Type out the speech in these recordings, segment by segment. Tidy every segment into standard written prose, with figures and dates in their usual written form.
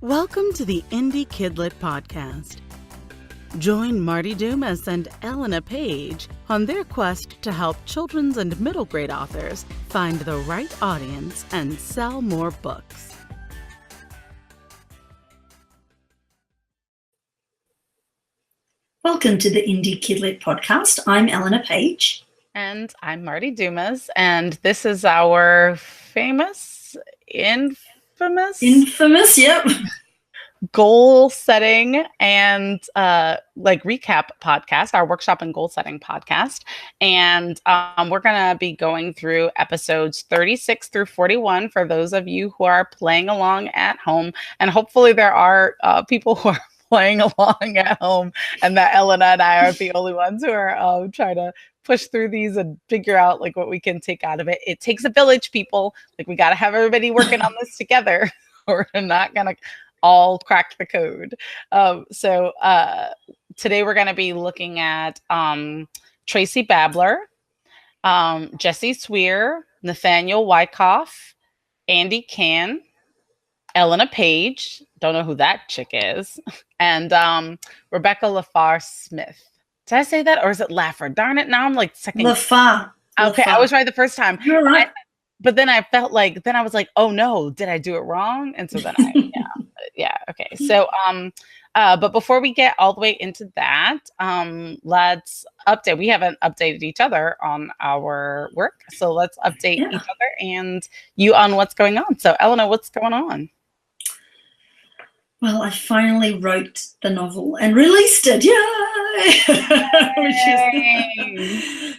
Welcome to the Indie KidLit podcast. Join Marti Dumas and Elena Page on their quest to help children's and middle grade authors find the right audience and sell more books. Welcome to the Indie KidLit podcast. I'm Elena Page. And I'm Marti Dumas, and this is our infamous, yep. goal setting and recap podcast, our workshop and goal setting podcast. And we're going to be going through episodes 36 through 41 for those of you who are playing along at home. And hopefully there are people who are playing along at home, and that Elena and I are the only ones who are trying to push through these and figure out like what we can take out of it. It takes a village, people. Like, we got to have everybody working on this together, or we're not going to all crack the code. So today we're going to be looking at Tracy Babler, Jesse Swear, Nathaniel Wyckoff, Andy Can, Elena Page, don't know who that chick is, and Rebecca LaFar Smith. Did I say that, or is it Laffer? Darn it! Now I'm like second. LaFar. Okay, I was right the first time. You're right. But then I felt like, then I was like, oh no, did I do it wrong? And so then yeah. Okay. So, but before we get all the way into that, let's update. We haven't updated each other on our work, so let's update each other and you on what's going on. So, Elena, what's going on? Well, I finally wrote the novel and released it. Yay!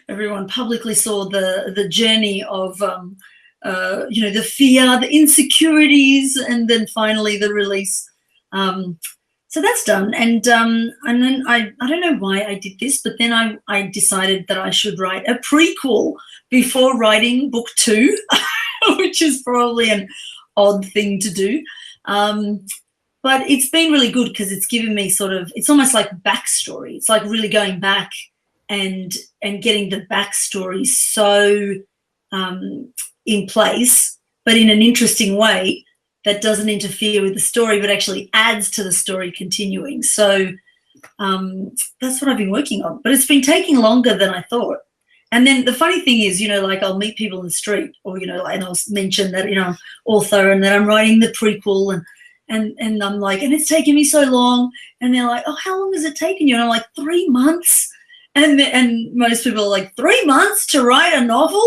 Everyone publicly saw the journey of the fear, the insecurities, and then finally the release. So that's done. And then I don't know why I did this, but then I decided that I should write a prequel before writing book 2, which is probably an odd thing to do. But it's been really good because it's given me it's almost like backstory. It's like really going back and getting the backstory so in place, but in an interesting way that doesn't interfere with the story, but actually adds to the story continuing. So that's what I've been working on. But it's been taking longer than I thought. And then the funny thing is, I'll meet people in the street, or, and I'll mention that, author, and that I'm writing the prequel, and I'm like, and it's taken me so long. And they're like, oh, how long has it taken you? And I'm like, 3 months. And most people are like, 3 months to write a novel?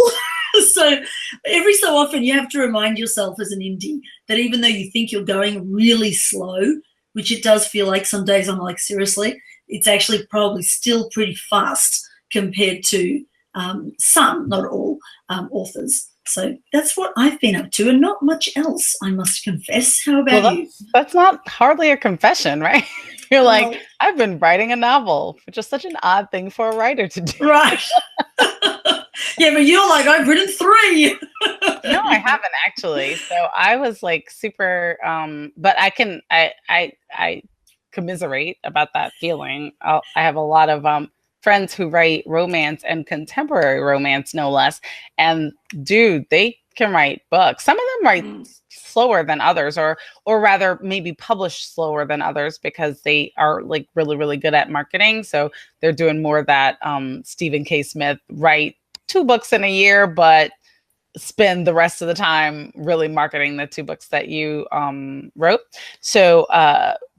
So every so often you have to remind yourself as an indie that even though you think you're going really slow, which it does feel like some days, I'm like, seriously, it's actually probably still pretty fast compared to some, not all, authors. So that's what I've been up to, and not much else, I must confess. How about you? That's not hardly a confession, right? You're like, I've been writing a novel, which is such an odd thing for a writer to do. Right. Yeah, but you're like, I've written 3. No, I haven't actually. So I was like super, but I commiserate about that feeling. I have a lot of friends who write romance and contemporary romance, no less. And dude, they can write books. Some of them write slower than others, or rather maybe publish slower than others, because they are like really, really good at marketing. So they're doing more of that Stephen K. Smith, write 2 books in a year, but spend the rest of the time really marketing the 2 books that you wrote. So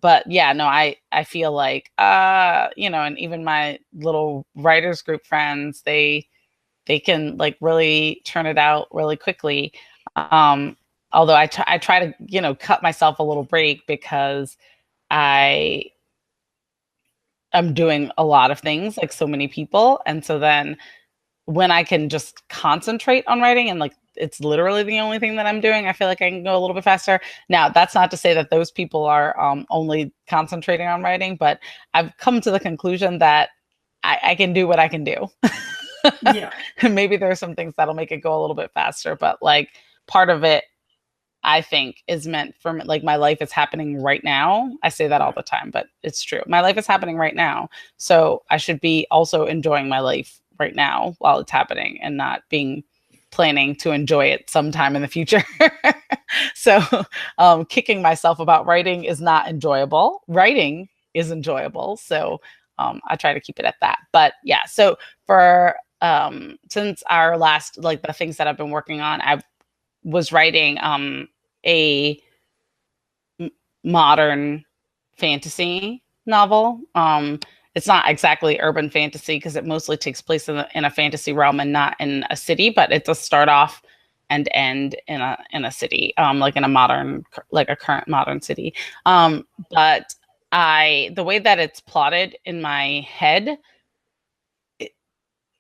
but yeah, no, I feel like and even my little writers group friends, they can like really turn it out really quickly. Although I try to cut myself a little break, because I'm doing a lot of things like so many people, and so then when I can just concentrate on writing, and like it's literally the only thing that I'm doing, I feel like I can go a little bit faster. Now, that's not to say that those people are only concentrating on writing, but I've come to the conclusion that I can do what I can do. Yeah. Maybe there are some things that'll make it go a little bit faster, but like part of it, I think, is meant for like my life is happening right now. I say that all the time, but it's true. My life is happening right now. So I should be also enjoying my life right now while it's happening, and not being planning to enjoy it sometime in the future. So So kicking myself about writing is not enjoyable. Writing is enjoyable. So I try to keep it at that. But yeah, so for since our last, like the things that I've been working on, I was writing a modern fantasy novel. It's not exactly urban fantasy because it mostly takes place in a fantasy realm and not in a city, but it does start off and end in a city, like in a modern, like a current modern city. But the way that it's plotted in my head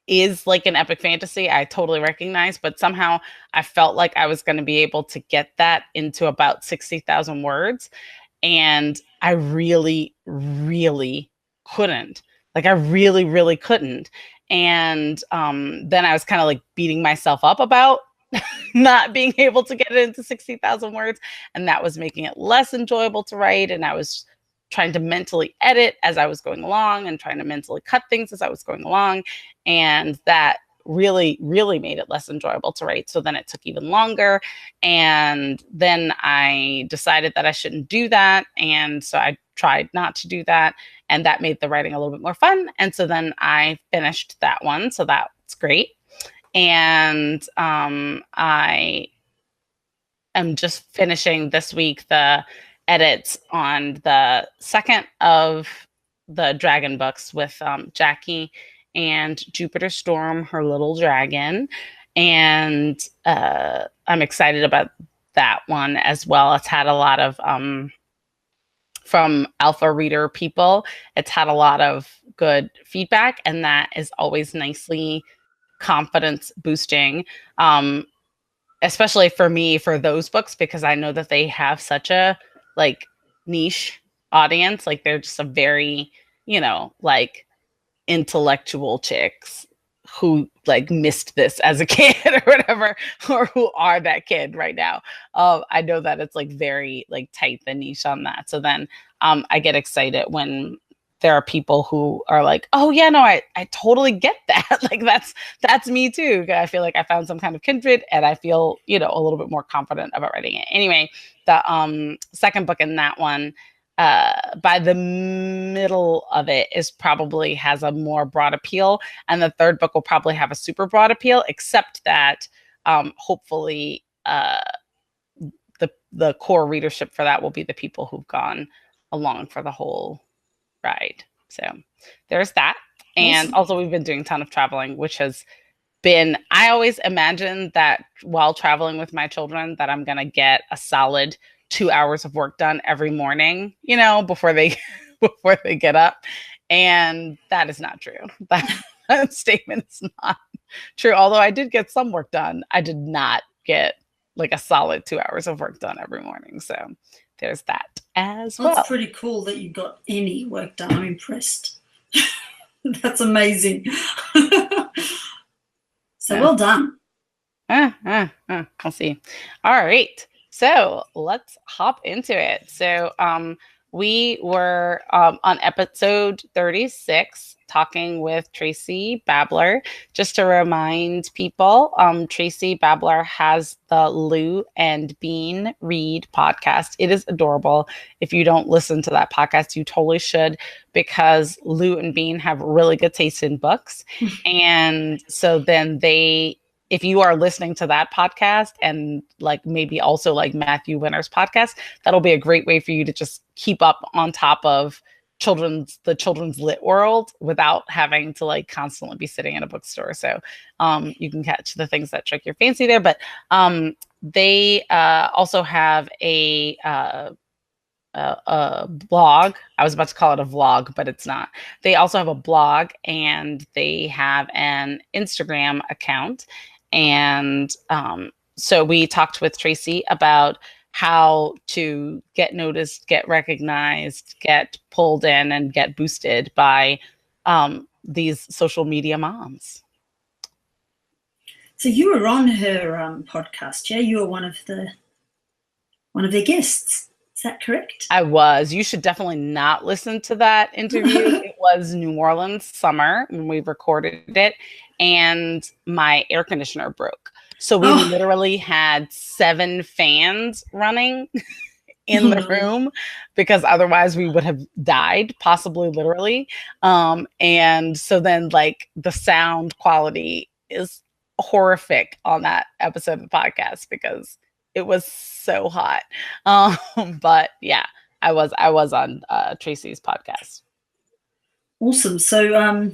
is like an epic fantasy. I totally recognize, but somehow I felt like I was going to be able to get that into about 60,000 words. And I really, really couldn't. Like I really, really couldn't. And then I was kind of like beating myself up about not being able to get it into 60,000 words. And that was making it less enjoyable to write. And I was trying to mentally edit as I was going along and trying to mentally cut things as I was going along. And that really, really made it less enjoyable to write. So then it took even longer. And then I decided that I shouldn't do that. And so I tried not to do that. And that made the writing a little bit more fun. And so then I finished that one. So that's great. And I am just finishing this week the edits on the second of the dragon books with Jackie and Jupiter Storm, her little dragon. And I'm excited about that one as well. It's had a lot of, from alpha reader people, it's had a lot of good feedback, and that is always nicely confidence boosting, especially for me for those books, because I know that they have such a like niche audience. Like they're just a very, like intellectual chicks who like missed this as a kid or whatever, or who are that kid right now. I know that it's like very like tight the niche on that. So then I get excited when there are people who are like, oh yeah, no, I totally get that. Like that's me too. I feel like I found some kind of kindred, and I feel, a little bit more confident about writing it. Anyway, the second book in that one, by the middle of it is probably has a more broad appeal. And the third book will probably have a super broad appeal, except that hopefully the core readership for that will be the people who've gone along for the whole ride. So there's that. And also we've been doing a ton of traveling, which has been, I always imagine that while traveling with my children that I'm going to get a solid 2 hours of work done every morning, before they get up. And that is not true. That statement is not true. Although I did get some work done, I did not get like a solid 2 hours of work done every morning. So there's that as well. That's pretty cool that you got any work done. I'm impressed. That's amazing. So well done. I'll see. All right. So let's hop into it. So we were on episode 36 talking with Tracy Babler. Just to remind people, Tracy Babler has the Lou and Bean Read podcast. It is adorable. If you don't listen to that podcast, you totally should, because Lou and Bean have really good taste in books. And so then if you are listening to that podcast and like maybe also like Matthew Winter's podcast, that'll be a great way for you to just keep up on top of the children's lit world without having to like constantly be sitting in a bookstore. So you can catch the things that strike your fancy there. But they also have a blog. I was about to call it a vlog, but it's not. They also have a blog, and they have an Instagram account. And so we talked with Tracy about how to get noticed, get recognized, get pulled in, and get boosted by these social media moms. So you were on her podcast, yeah? You were one of their guests. Is that correct? I was. You should definitely not listen to that interview. It was New Orleans summer when we recorded it, and my air conditioner broke. So we Oh. literally had 7 fans running in the room because otherwise we would have died, possibly literally. And so then like the sound quality is horrific on that episode of the podcast because it was so hot. But yeah, I was on Tracy's podcast. Awesome. So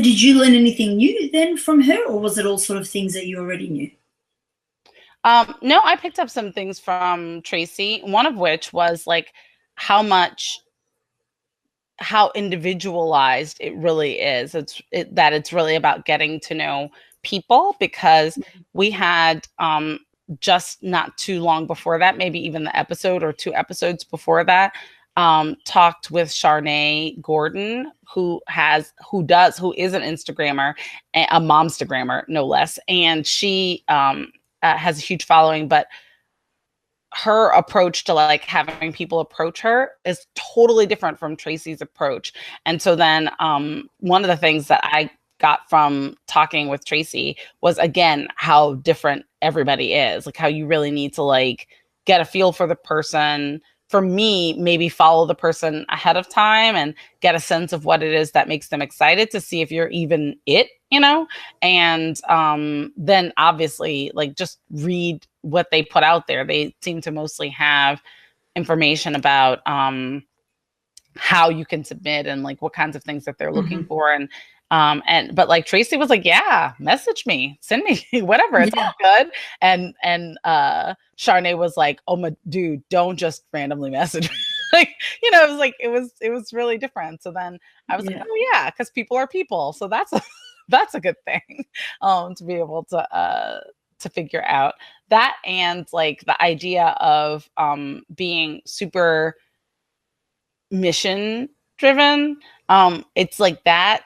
did you learn anything new then from her, or was it all sort of things that you already knew? No, I picked up some things from Tracy, one of which was like how individualized it really is. That it's really about getting to know people, because we had just not too long before that, maybe even the episode or 2 episodes before that, talked with Charnay Gordon, who is an Instagrammer, a momstagrammer, no less. And she has a huge following, but her approach to like having people approach her is totally different from Tracy's approach. And so then one of the things that I got from talking with Tracy was, again, how different everybody is, like how you really need to like get a feel for the person. For me, maybe follow the person ahead of time and get a sense of what it is that makes them excited to see if you're even it, and then obviously like just read what they put out there. They seem to mostly have information about how you can submit and like what kinds of things that they're looking for. But like Tracy was like, yeah, message me, send me whatever, it's all good. And Charnay was like, oh my dude, don't just randomly message me. Like, it was like, it was really different. So then I was like, oh yeah, because people are people. So that's a good thing to be able to figure out that. And like the idea of being super mission driven, it's like that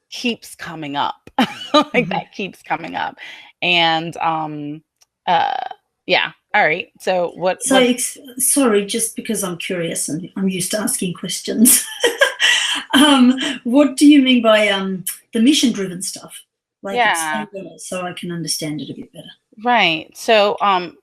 keeps coming up. That keeps coming up. And yeah, all right, so sorry, just because I'm curious and I'm used to asking questions. What do you mean by the mission driven stuff? Like, explain it so I can understand it a bit better. Right. So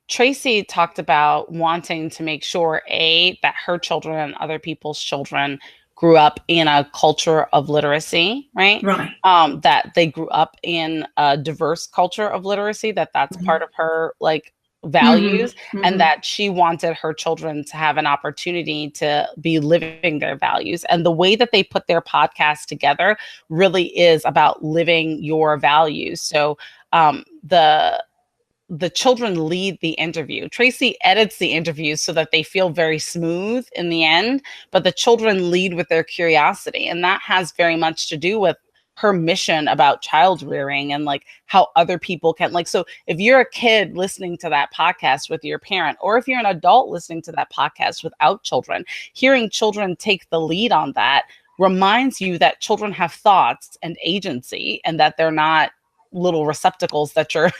Tracy talked about wanting to make sure, that her children and other people's children grew up in a culture of literacy, right? Right. That they grew up in a diverse culture of literacy, that's part of her like values, and that she wanted her children to have an opportunity to be living their values. And the way that they put their podcast together really is about living your values. So the children lead the interview. Tracy edits the interviews so that they feel very smooth in the end, but the children lead with their curiosity. And that has very much to do with her mission about child rearing and like how other people can, like, so if you're a kid listening to that podcast with your parent, or if you're an adult listening to that podcast without children, hearing children take the lead on that reminds you that children have thoughts and agency, and that they're not little receptacles that you're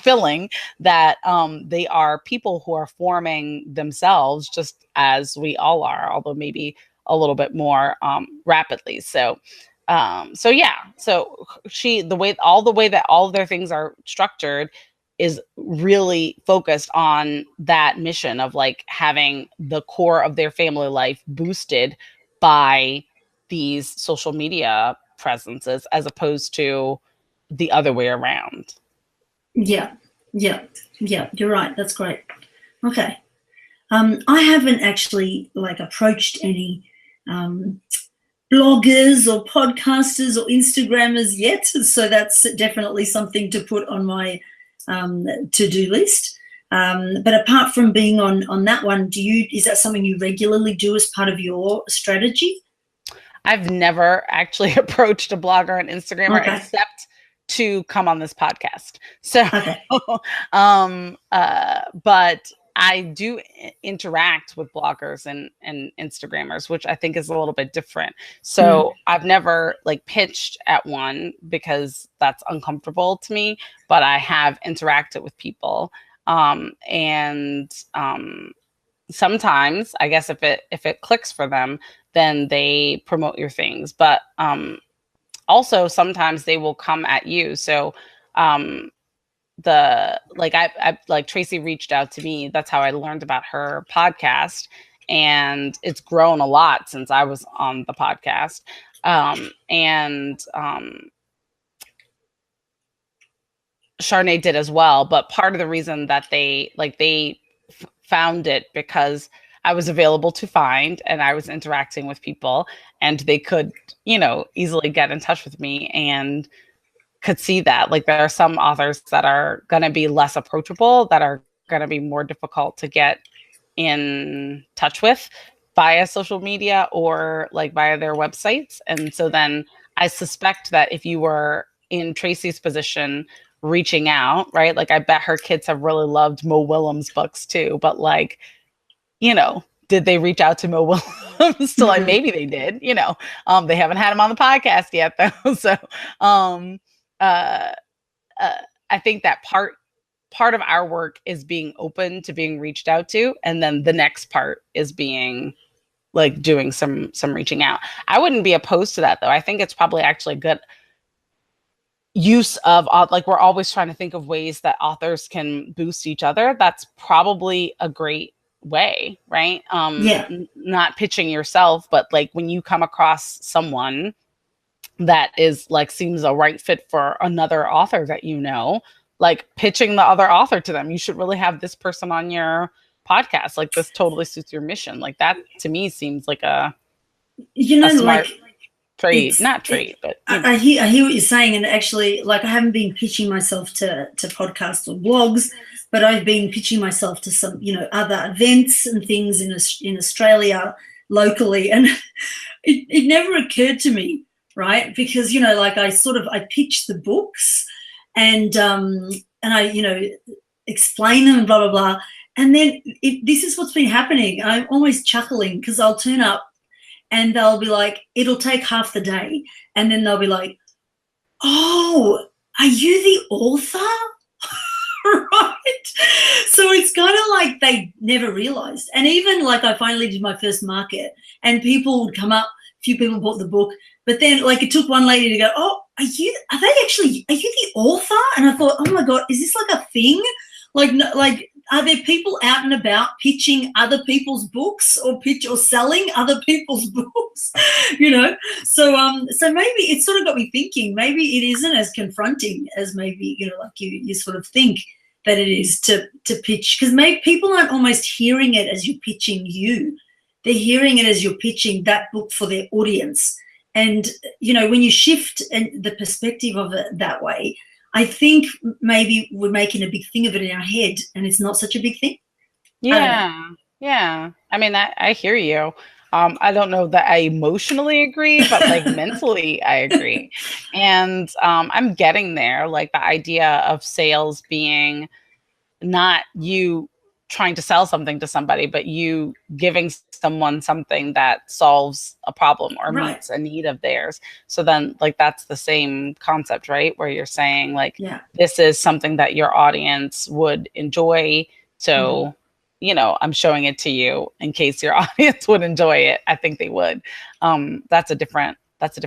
filling, that they are people who are forming themselves just as we all are, although maybe a little bit more rapidly. So yeah, so the way that all of their things are structured is really focused on that mission of like having the core of their family life boosted by these social media presences, as opposed to the other way around. Yeah. You're right. That's great. Okay. I haven't actually like approached any bloggers or podcasters or Instagrammers yet, so that's definitely something to put on my to-do list. But apart from being on that one, is that something you regularly do as part of your strategy? I've never actually approached a blogger or an Instagrammer except to come on this podcast. So, but I do interact with bloggers and Instagrammers, which I think is a little bit different. So I've never like pitched at one because that's uncomfortable to me, but I have interacted with people. And sometimes I guess if it clicks for them, then they promote your things. But also sometimes they will come at you. So I like Tracy reached out to me. That's how I learned about her podcast. And it's grown a lot since I was on the podcast. Charnay did as well. But part of the reason that they found it because I was available to find and I was interacting with people and they could, easily get in touch with me and could see that. Like there are some authors that are going to be less approachable, that are going to be more difficult to get in touch with via social media or like via their websites. And so then I suspect that if you were in Tracy's position reaching out, right? Like I bet her kids have really loved Mo Willems' books too, but like, did they reach out to Mo Willems to like, maybe they did, they haven't had him on the podcast yet though. So, I think that part of our work is being open to being reached out to. And then the next part is being like doing some reaching out. I wouldn't be opposed to that though. I think it's probably actually good use of like we're always trying to think of ways that authors can boost each other. That's probably a great way, right? Not pitching yourself, but like when you come across someone that is like seems a right fit for another author that like pitching the other author to them. You should really have this person on your podcast. Like this totally suits your mission. Like that to me seems like a smart trade, not trade, but I hear what you're saying. And actually, like I haven't been pitching myself to podcasts or blogs, but I've been pitching myself to some, other events and things in Australia locally. And it never occurred to me, right? Because, like I pitch the books and I, explain them, blah, blah, blah. And then this is what's been happening. I'm always chuckling because I'll turn up and they'll be like, it'll take half the day. And then they'll be like, oh, are you the author? Right? So it's kind of like they never realized. And even like I finally did my first market and people would come up, a few people bought the book, but then like it took one lady to go, oh, are you the author? And I thought, oh my God, is this like a thing? Like, are there people out and about pitching other people's books or selling other people's books? So maybe it sort of got me thinking. Maybe it isn't as confronting as maybe like you sort of think that it is to pitch, because maybe people aren't almost hearing it as you're pitching you. They're hearing it as you're pitching that book for their audience. And when you shift the perspective of it that way, I think maybe we're making a big thing of it in our head and it's not such a big thing. Yeah. I mean, I hear you. I don't know that I emotionally agree, but like mentally I agree. And I'm getting there, like the idea of sales being not you trying to sell something to somebody, but you giving someone something that solves a problem or meets a need of theirs. So then like that's the same concept, right? Where you're saying like, this is something that your audience would enjoy. So, I'm showing it to you in case your audience would enjoy it. I think they would. That's a different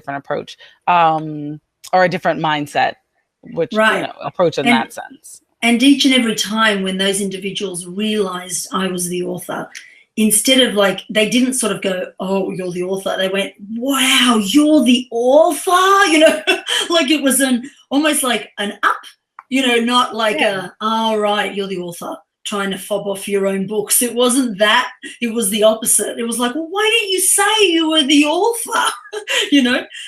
approach, or a different mindset, which, approach in that sense. And each and every time when those individuals realized I was the author, instead of like, they didn't sort of go, oh, you're the author. They went, wow, you're the author, like it was almost like an up, not like all right, you're the author trying to fob off your own books. It wasn't that. It was the opposite. It was like, well, why didn't you say you were the author?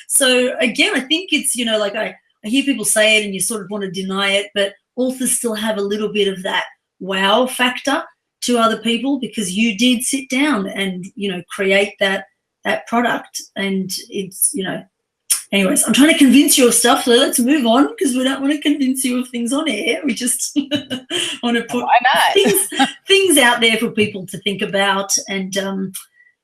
So again, I think it's, like I hear people say it and you sort of want to deny it, but authors still have a little bit of that wow factor to other people because you did sit down and, create that product. And it's, anyways, I'm trying to convince you of stuff. So let's move on because we don't want to convince you of things on air. We just want to put things out there for people to think about. And,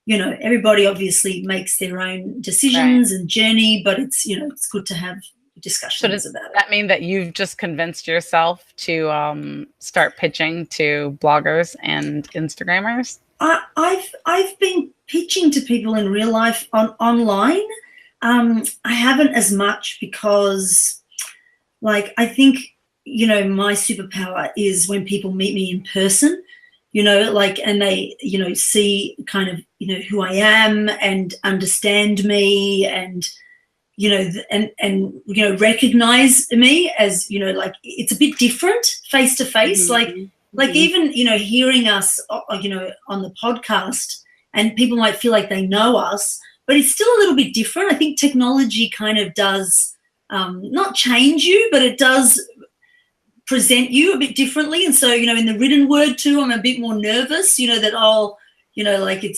everybody obviously makes their own decisions and journey, but it's, it's good to have discussions about it. Does that mean that you've just convinced yourself to start pitching to bloggers and Instagrammers? I've been pitching to people in real life online. I haven't as much because, like, I think you know, my superpower is when people meet me in person, you know, like, and they, you know, see kind of, you know, who I am and understand me and, you know, and, you know, recognize me as, you know, like it's a bit different face to face. Like even, you know, hearing us, you know, on the podcast and people might feel like they know us, but it's still a little bit different. I think technology kind of does not change you, but it does present you a bit differently. And so, you know, in the written word too, I'm a bit more nervous, you know, that I'll, you know, like it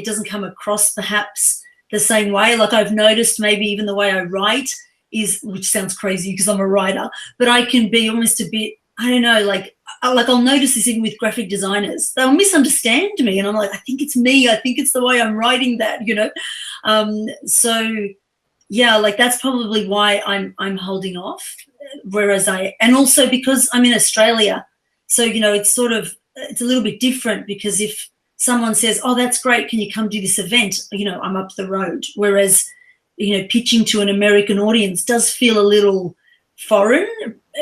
doesn't come across perhaps the same way. Like I've noticed maybe even the way I write is, which sounds crazy because I'm a writer, but I can be almost a bit, I don't know, like I'll notice this even with graphic designers. They'll misunderstand me and I'm like, I think it's me. I think it's the way I'm writing that, you know. So yeah, like that's probably why I'm holding off. Whereas and also because I'm in Australia, so, you know, it's a little bit different because if someone says, oh, that's great, can you come do this event? You know, I'm up the road. Whereas, you know, pitching to an American audience does feel a little foreign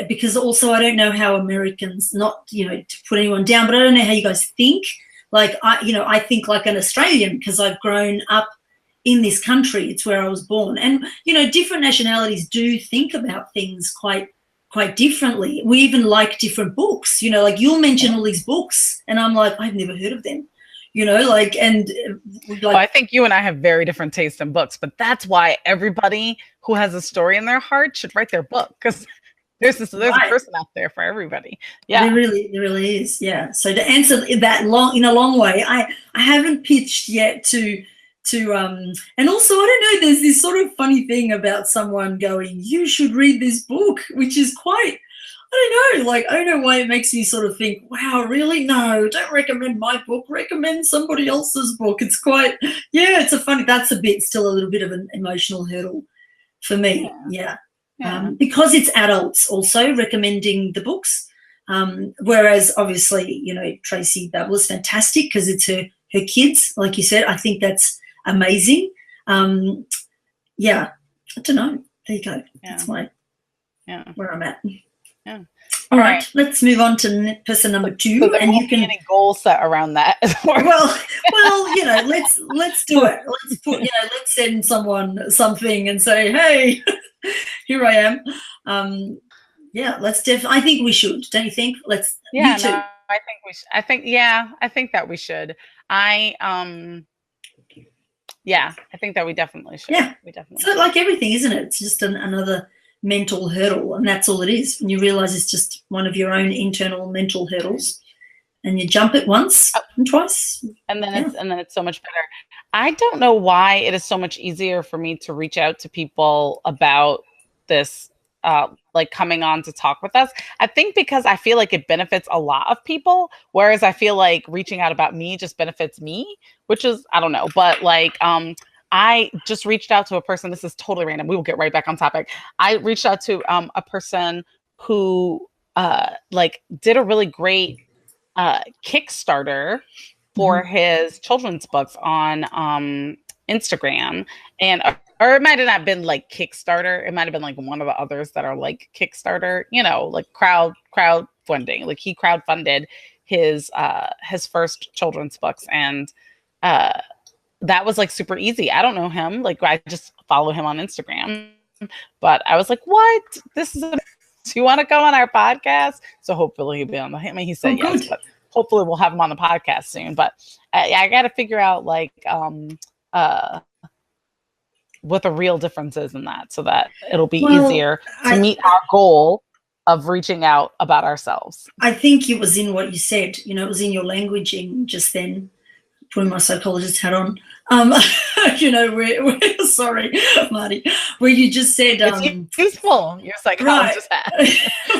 because also I don't know how Americans, not, you know, to put anyone down, but I don't know how you guys think. Like, I think like an Australian because I've grown up in this country. It's where I was born. And, you know, different nationalities do think about things quite differently. We even like different books, you know, like you'll mention all these books and I'm like, I've never heard of them, you know, like, and like, I think you and I have very different tastes in books, but that's why everybody who has a story in their heart should write their book because there's a person out there for everybody. Yeah, there really is. Yeah. So to answer that in a long way, I haven't pitched yet to and also I don't know, there's this sort of funny thing about someone going, you should read this book, which is quite, I don't know, like I don't know why it makes me sort of think, wow, really? No, don't recommend my book, recommend somebody else's book. It's quite, yeah, it's still a little bit of an emotional hurdle for me. Yeah. Because it's adults also recommending the books, whereas obviously, you know, Tracy Babel is fantastic because it's her kids, like you said. I think that's amazing. Yeah, I don't know. There you go. That's where I'm at. Yeah. All right, let's move on to person number 2. So and you can any goal set around that. well, you know, let's do it. Let's put, you know, let's send someone something and say, hey, here I am. Yeah, I think we should. Don't you think? Let's. Yeah, you too. no, I think we should. I think that we should. Yeah, I think that we definitely should. Yeah, we definitely. So like everything, isn't it? It's just another mental hurdle, and that's all it is. And you realize it's just one of your own internal mental hurdles, and you jump it once and twice, and then it's so much better. I don't know why it is so much easier for me to reach out to people about this, like coming on to talk with us. I think because I feel like it benefits a lot of people, whereas I feel like reaching out about me just benefits me, which is, I don't know, but like, I just reached out to a person. This is totally random. We will get right back on topic. I reached out to a person who like did a really great Kickstarter for his children's books on Instagram, and or it might have not been like Kickstarter. It might have been like one of the others that are like Kickstarter, you know, like crowdfunding. Like he crowdfunded his first children's books, and that was like super easy. I don't know him. Like I just follow him on Instagram, but I was like, what? This is, do you want to come on our podcast? So hopefully he'll be on I mean, he said yes, but hopefully we'll have him on the podcast soon. But I got to figure out like, what the real difference is in that, so that it'll be easier to meet our goal of reaching out about ourselves. I think it was in what you said, you know, it was in your languaging just then, putting my psychologist hat on, you know, we're sorry, Marty, where you just said it's useful, your psychologist hat.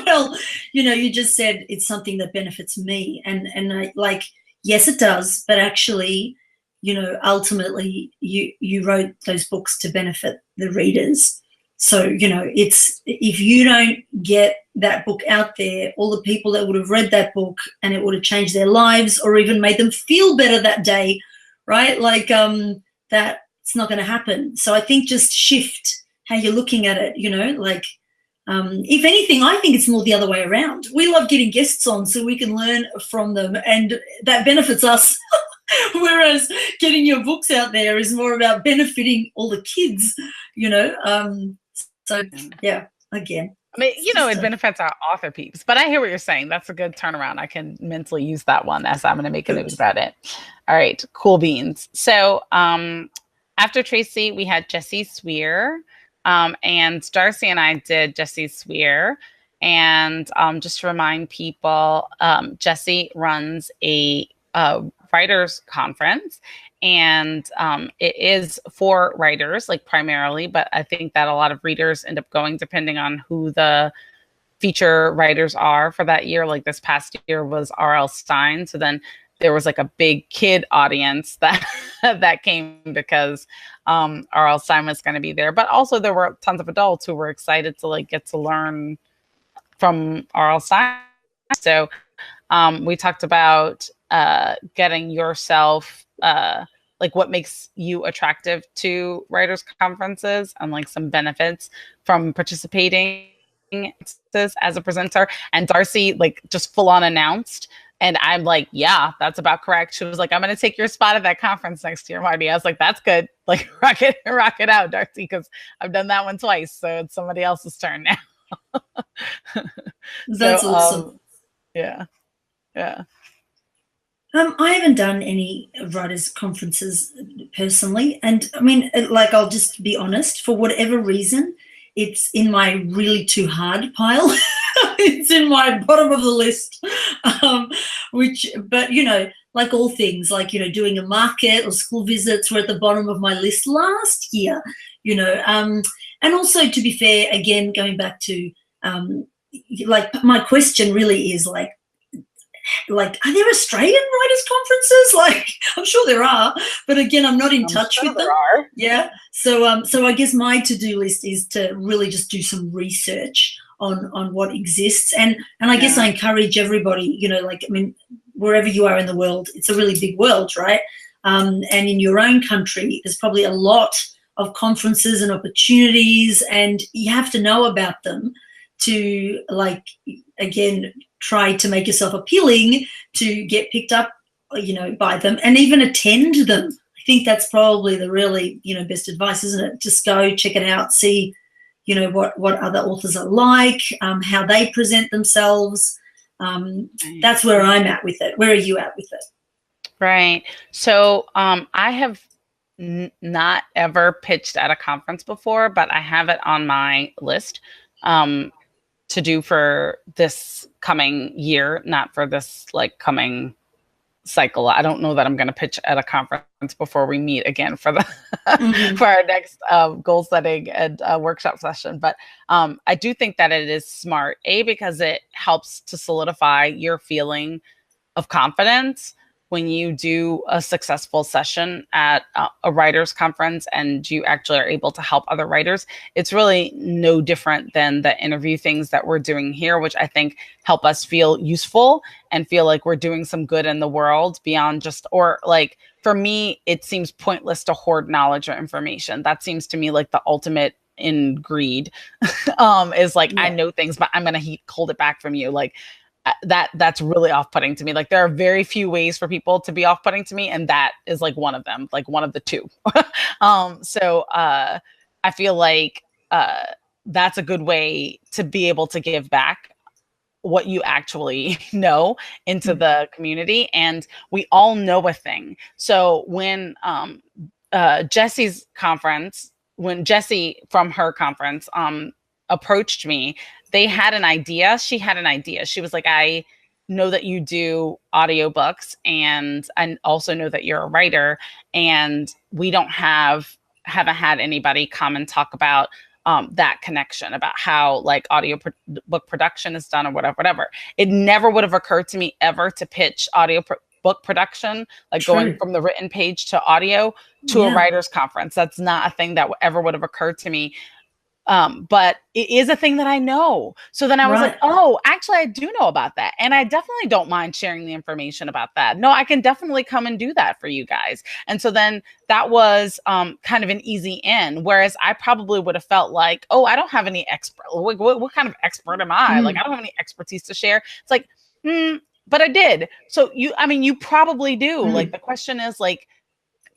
Well, you know, you just said it's something that benefits me, and I, like, yes it does, but actually, you know, ultimately you wrote those books to benefit the readers. So, you know, it's, if you don't get that book out there, all the people that would have read that book and it would have changed their lives or even made them feel better that day, right? Like that, it's not going to happen. So I think just shift how you're looking at it, you know, like If anything, I think it's more the other way around. We love getting guests on so we can learn from them, and that benefits us. Whereas getting your books out there is more about benefiting all the kids, you know. So yeah, again. I mean, it benefits our author peeps, but I hear what you're saying. That's a good turnaround. I can mentally use that one as I'm going to make a note about it. All right, cool beans. So after Tracy, we had Jessie Sweer, and Darcy and I did Jessie Sweer. And just to remind people, Jessie runs a writers conference, and it is for writers, like primarily, but I think that a lot of readers end up going depending on who the feature writers are for that year. Like this past year was R.L. Stine, so then there was like a big kid audience that that came because R.L. Stine was going to be there, but also there were tons of adults who were excited to like get to learn from R.L. Stine. So we talked about getting yourself like what makes you attractive to writers conferences and like some benefits from participating as a presenter. And Darcy like just full on announced, and I'm like, yeah, that's about correct. She was like, I'm going to take your spot at that conference next year, Marty. I was like, that's good. Like rock it out, Darcy, because I've done that one twice. So it's somebody else's turn now. That's awesome. Yeah. I haven't done any writers' conferences personally. And I mean, like, I'll just be honest, for whatever reason, it's in my really too hard pile. It's in my bottom of the list, but, like all things, like, doing a market or school visits were at the bottom of my list last year, and also, to be fair, again, going back to, like, my question really is like, are there Australian writers' conferences? Like, I'm sure there are, but again, I'm not in touch with them. Yeah. So I guess my to-do list is to really just do some research on what exists. And I guess I encourage everybody, like, I mean, wherever you are in the world, it's a really big world, right? And in your own country, there's probably a lot of conferences and opportunities, and you have to know about them to, like, again, try to make yourself appealing to get picked up, by them, and even attend them. I think that's probably the really, best advice, isn't it? Just go check it out, see, what other authors are like, how they present themselves. That's where I'm at with it. Where are you at with it? Right. So I have not ever pitched at a conference before, but I have it on my list to do for this coming year, not for this like coming cycle. I don't know that I'm going to pitch at a conference before we meet again for the for our next goal setting and workshop session. But I do think that it is smart, because it helps to solidify your feeling of confidence when you do a successful session at a writers conference and you actually are able to help other writers. It's really no different than the interview things that we're doing here, which I think help us feel useful and feel like we're doing some good in the world beyond just, or like, for me, it seems pointless to hoard knowledge or information. That seems to me like the ultimate in greed, is like, I know things, but I'm going to hold it back from you. Like, that's really off-putting to me. Like, there are very few ways for people to be off-putting to me, and that is like one of them, like one of the two. So I feel like that's a good way to be able to give back what you actually know into the community. And we all know a thing. So when Jessie's conference, when Jessie from her conference approached me, they had an idea. She had an idea. She was like, I know that you do audiobooks, and I also know that you're a writer, and we haven't had anybody come and talk about that connection, about how like book production is done or whatever. It never would have occurred to me ever to pitch book production, like going from the written page to audio to a writers conference. That's not a thing that ever would have occurred to me. But it is a thing that I know. So then I was like, oh, actually, I do know about that. And I definitely don't mind sharing the information about that. No, I can definitely come and do that for you guys. And so then that was kind of an easy in. Whereas I probably would have felt like, oh, I don't have any expert. What kind of expert am I? Like, I don't have any expertise to share. It's like, but I did. So you probably do. Like, the question is like,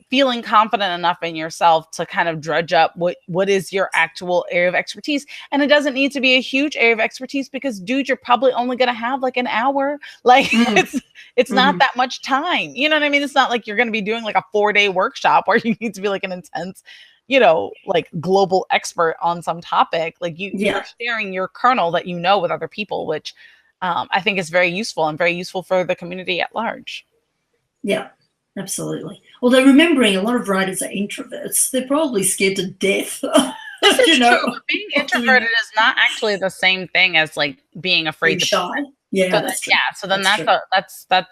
feeling confident enough in yourself to kind of dredge up what is your actual area of expertise. And it doesn't need to be a huge area of expertise because, dude, you're probably only going to have like an hour. Like it's not that much time. You know what I mean? It's not like you're going to be doing like a 4-day workshop where you need to be like an intense, like global expert on some topic. Like you're sharing your kernel that you know with other people, which I think is very useful and very useful for the community at large. Yeah. Absolutely. Although remembering a lot of writers are introverts, they're probably scared to death. This is true. Being introverted is not actually the same thing as like being afraid to shy. Yeah. So then that's but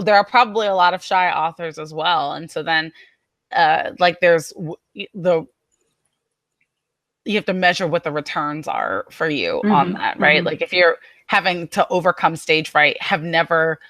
there are probably a lot of shy authors as well. And so then like there's you have to measure what the returns are for you on that, right? Like if you're having to overcome stage fright, have never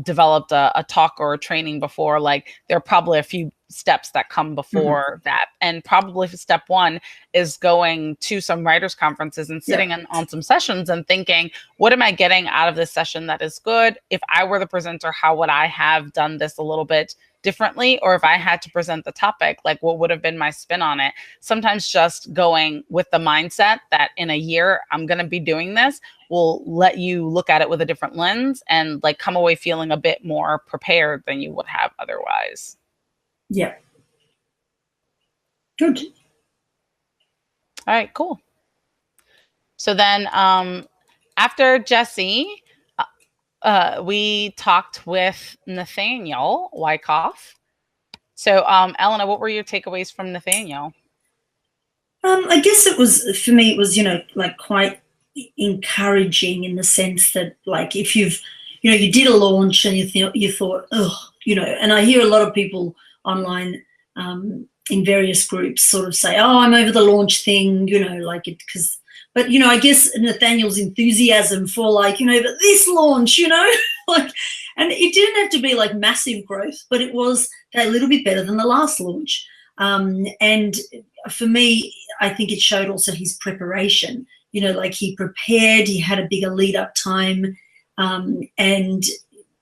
developed a talk or a training before, like there are probably a few steps that come before that. And probably step one is going to some writers conferences and sitting on some sessions and thinking, what am I getting out of this session that is good? If I were the presenter, how would I have done this a little bit differently? Or if I had to present the topic, like what would have been my spin on it? Sometimes just going with the mindset that in a year I'm going to be doing this will let you look at it with a different lens and like come away feeling a bit more prepared than you would have otherwise. Yeah. Good. All right, cool. So then after Jesse, we talked with Nathaniel Wyckoff. So Elena, what were your takeaways from Nathaniel? I guess it was, for me, it was, like quite encouraging in the sense that like if you did a launch and you thought, and I hear a lot of people online in various groups sort of say, oh, I'm over the launch thing, but I guess Nathaniel's enthusiasm for like, but this launch, like, and it didn't have to be like massive growth, but it was a little bit better than the last launch. And for me, I think it showed also his preparation, like he prepared, he had a bigger lead up time, and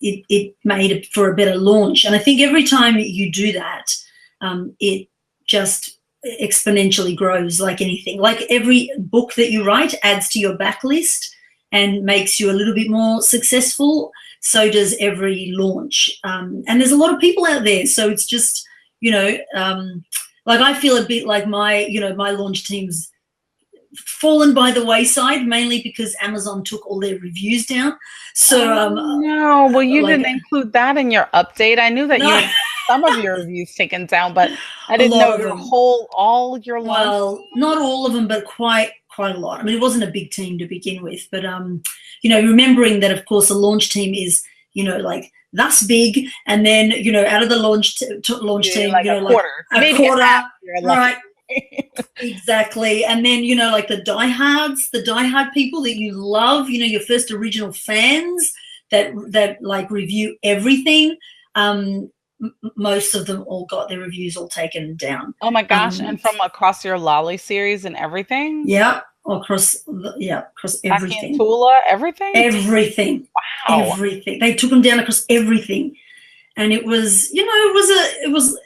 it made it for a better launch. And I think every time you do that, it just exponentially grows like anything. Like every book that you write adds to your backlist and makes you a little bit more successful. So does every launch. And there's a lot of people out there. So it's just, like I feel a bit like my launch team's fallen by the wayside, mainly because Amazon took all their reviews down. So no, well, you didn't include that in your update. I knew that you had some of your reviews taken down, but I didn't know all your launch. Well, not all of them, but quite a lot. I mean, it wasn't a big team to begin with, but remembering that, of course, a launch team is like that's big, and then out of the launch team, like a quarter, right? Exactly. And then like the diehard people that you love, your first original fans that like review everything. Most of them all got their reviews all taken down. Oh my gosh! And from across your Lolly series and everything. Yeah, across everything. And Tula, everything. Everything. Wow. Everything. They took them down across everything. And it was, it was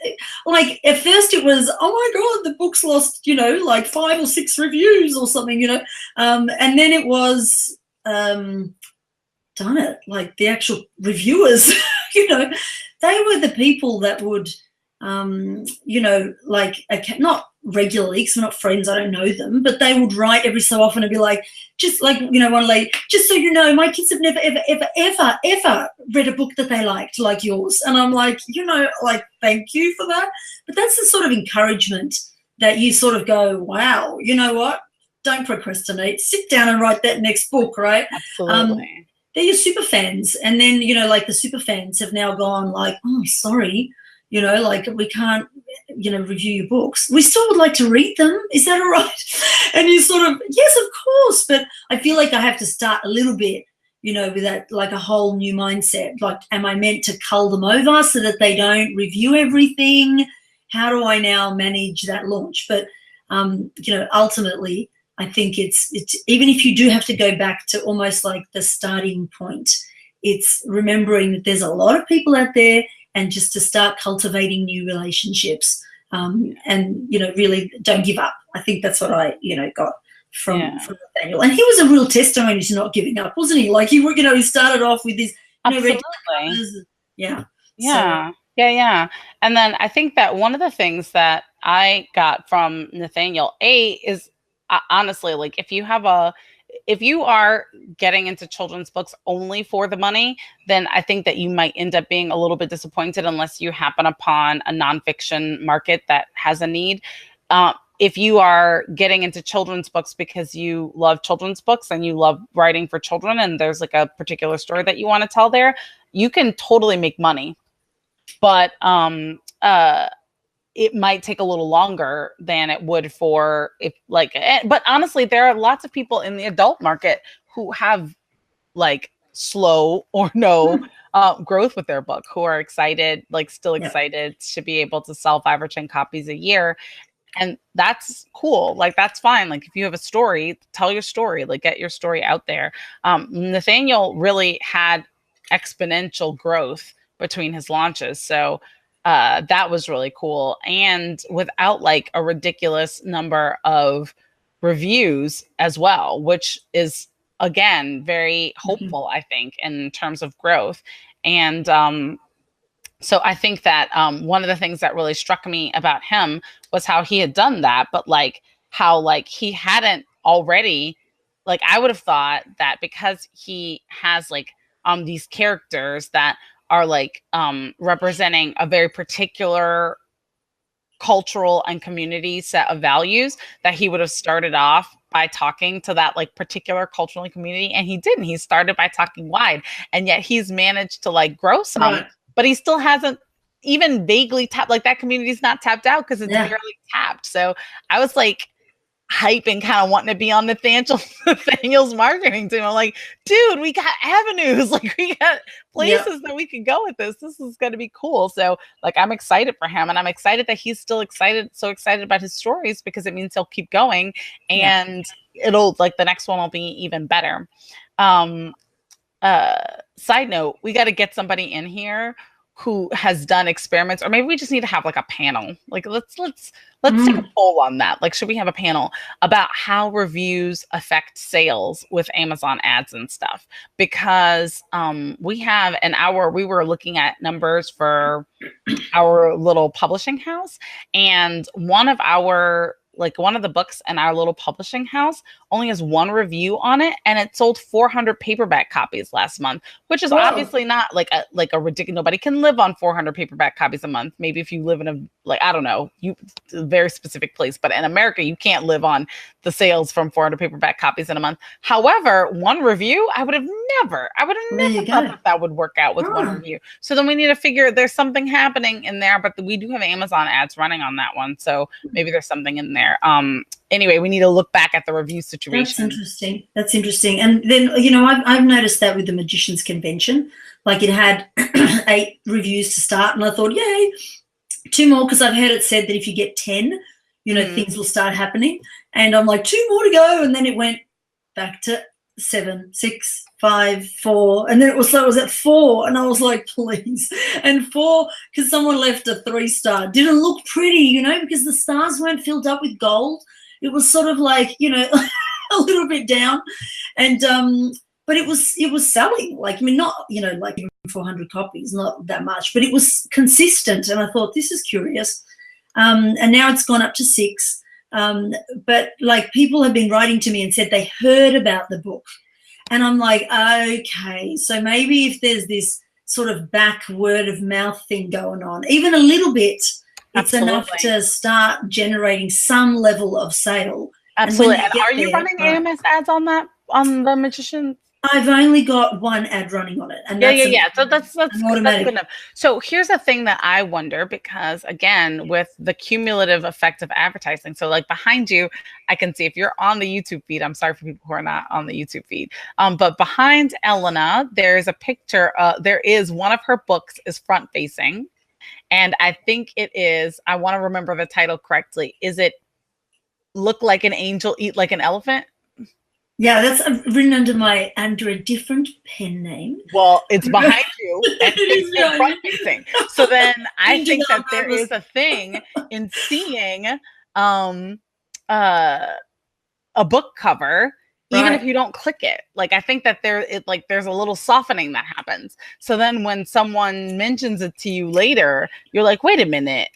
like, at first it was, oh my God, the book's lost, like 5 or 6 reviews or something, and then it was, darn it, like the actual reviewers, they were the people that would, like, not regularly, because we're not friends, I don't know them, but they would write every so often and be like, just like, one lady, just so you know, my kids have never, ever, ever, ever, ever read a book that they liked like yours. And I'm like, like, thank you for that. But that's the sort of encouragement that you sort of go, wow, you know what? Don't procrastinate. Sit down and write that next book, right? Absolutely. They're your super fans. And then, like the super fans have now gone like, oh, sorry, you know, like we can't, you know, review your books. We still would like to read them. Is that all right? And you sort of, yes, of course. But I feel like I have to start a little bit, you know, with that, like a whole new mindset. Like, am I meant to cull them over so that they don't review everything? How do I now manage that launch? But, you know, ultimately, I think it's even if you do have to go back to almost like the starting point, it's remembering that there's a lot of people out there, and just to start cultivating new relationships, and, you know, really don't give up. I think that's what I, you know, got from Nathaniel. And he was a real testimony to not giving up, wasn't he? Like, he, you know, he started off with this, you know, red covers. Yeah. Yeah. So. Yeah. And then I think that one of the things that I got from Nathaniel is honestly, like, if you are getting into children's books only for the money, then I think that you might end up being a little bit disappointed unless you happen upon a nonfiction market that has a need. If you are getting into children's books because you love children's books and you love writing for children, and there's like a particular story that you want to tell there, you can totally make money. But it might take a little longer than it would for but honestly, there are lots of people in the adult market who have like slow or no growth with their book, who are excited, like still excited to be able to sell 5 or 10 copies a year. And that's cool. Like, that's fine. Like, if you have a story, tell your story, like get your story out there. Nathaniel really had exponential growth between his launches. So that was really cool. And without like a ridiculous number of reviews as well, which is, again, very hopeful, I think, in terms of growth. And so I think that one of the things that really struck me about him was how he had done that, but like how like he hadn't already, like, I would have thought that because he has like these characters that are like representing a very particular cultural and community set of values, that he would have started off by talking to that like particular cultural and community. And he didn't. He started by talking wide, and yet he's managed to like grow some, but he still hasn't even vaguely tapped, like that community's not tapped out because it's barely tapped. So I was like hype and kind of wanting to be on Nathaniel's marketing team. I'm like, dude, we got avenues, like we got places that we could go with this. This is going to be cool. So like, I'm excited for him, and I'm excited that he's still so excited about his stories, because it means he'll keep going, and it'll like the next one will be even better. Side note, we got to get somebody in here who has done experiments, or maybe we just need to have like a panel. Like let's take a poll on that. Like, should we have a panel about how reviews affect sales with Amazon ads and stuff? Because we were looking at numbers for our little publishing house, and one of the books in our little publishing house only has 1 review on it, and it sold 400 paperback copies last month, which is obviously not like a ridiculous. Nobody can live on 400 paperback copies a month. Maybe if you live in a very specific place, but in America, you can't live on the sales from 400 paperback copies in a month. However, 1 review, I would have never thought that would work out with 1 review. So then we need to figure there's something happening in there, but we do have Amazon ads running on that one. So maybe there's something in there. Anyway, we need to look back at the review situation. That's interesting. And then, you know, I've noticed that with the Magician's Convention, like it had 8 reviews to start, and I thought, yay, 2 more, because I've heard it said that if you get 10, you know, things will start happening. And I'm like, 2 more to go, and then it went back to 7, 6, 5, 4, and then it was at 4, and I was like, please. And 4, because someone left a 3-star, didn't look pretty, you know, because the stars weren't filled up with gold. It was sort of like, you know, a little bit down, and but it was selling. Like, I mean, not, you know, like 400 copies, not that much, but it was consistent, and I thought, this is curious. And now it's gone up to 6. But like, people have been writing to me and said they heard about the book, and I'm like, okay, so maybe if there's this sort of back word of mouth thing going on, even a little bit, it's enough to start generating some level of sale. Absolutely. And are you running AMS ads on the Magician I've only got one ad running on it, and Yeah. So that's automatic. good enough. So here's a thing that I wonder, because again, with the cumulative effect of advertising, so like behind you, I can see if you're on the YouTube feed. I'm sorry for people who are not on the YouTube feed. But behind Elena, there's a picture. There is one of her books is front facing, and I think it is. I want to remember the title correctly. Is it Look Like an Angel, Eat Like an Elephant? Yeah, that's written under a different pen name. Well, it's behind you and it's front facing. So then I think that there is a thing in seeing a book cover, even if you don't click it. Like I think that there's a little softening that happens. So then when someone mentions it to you later, you're like, wait a minute.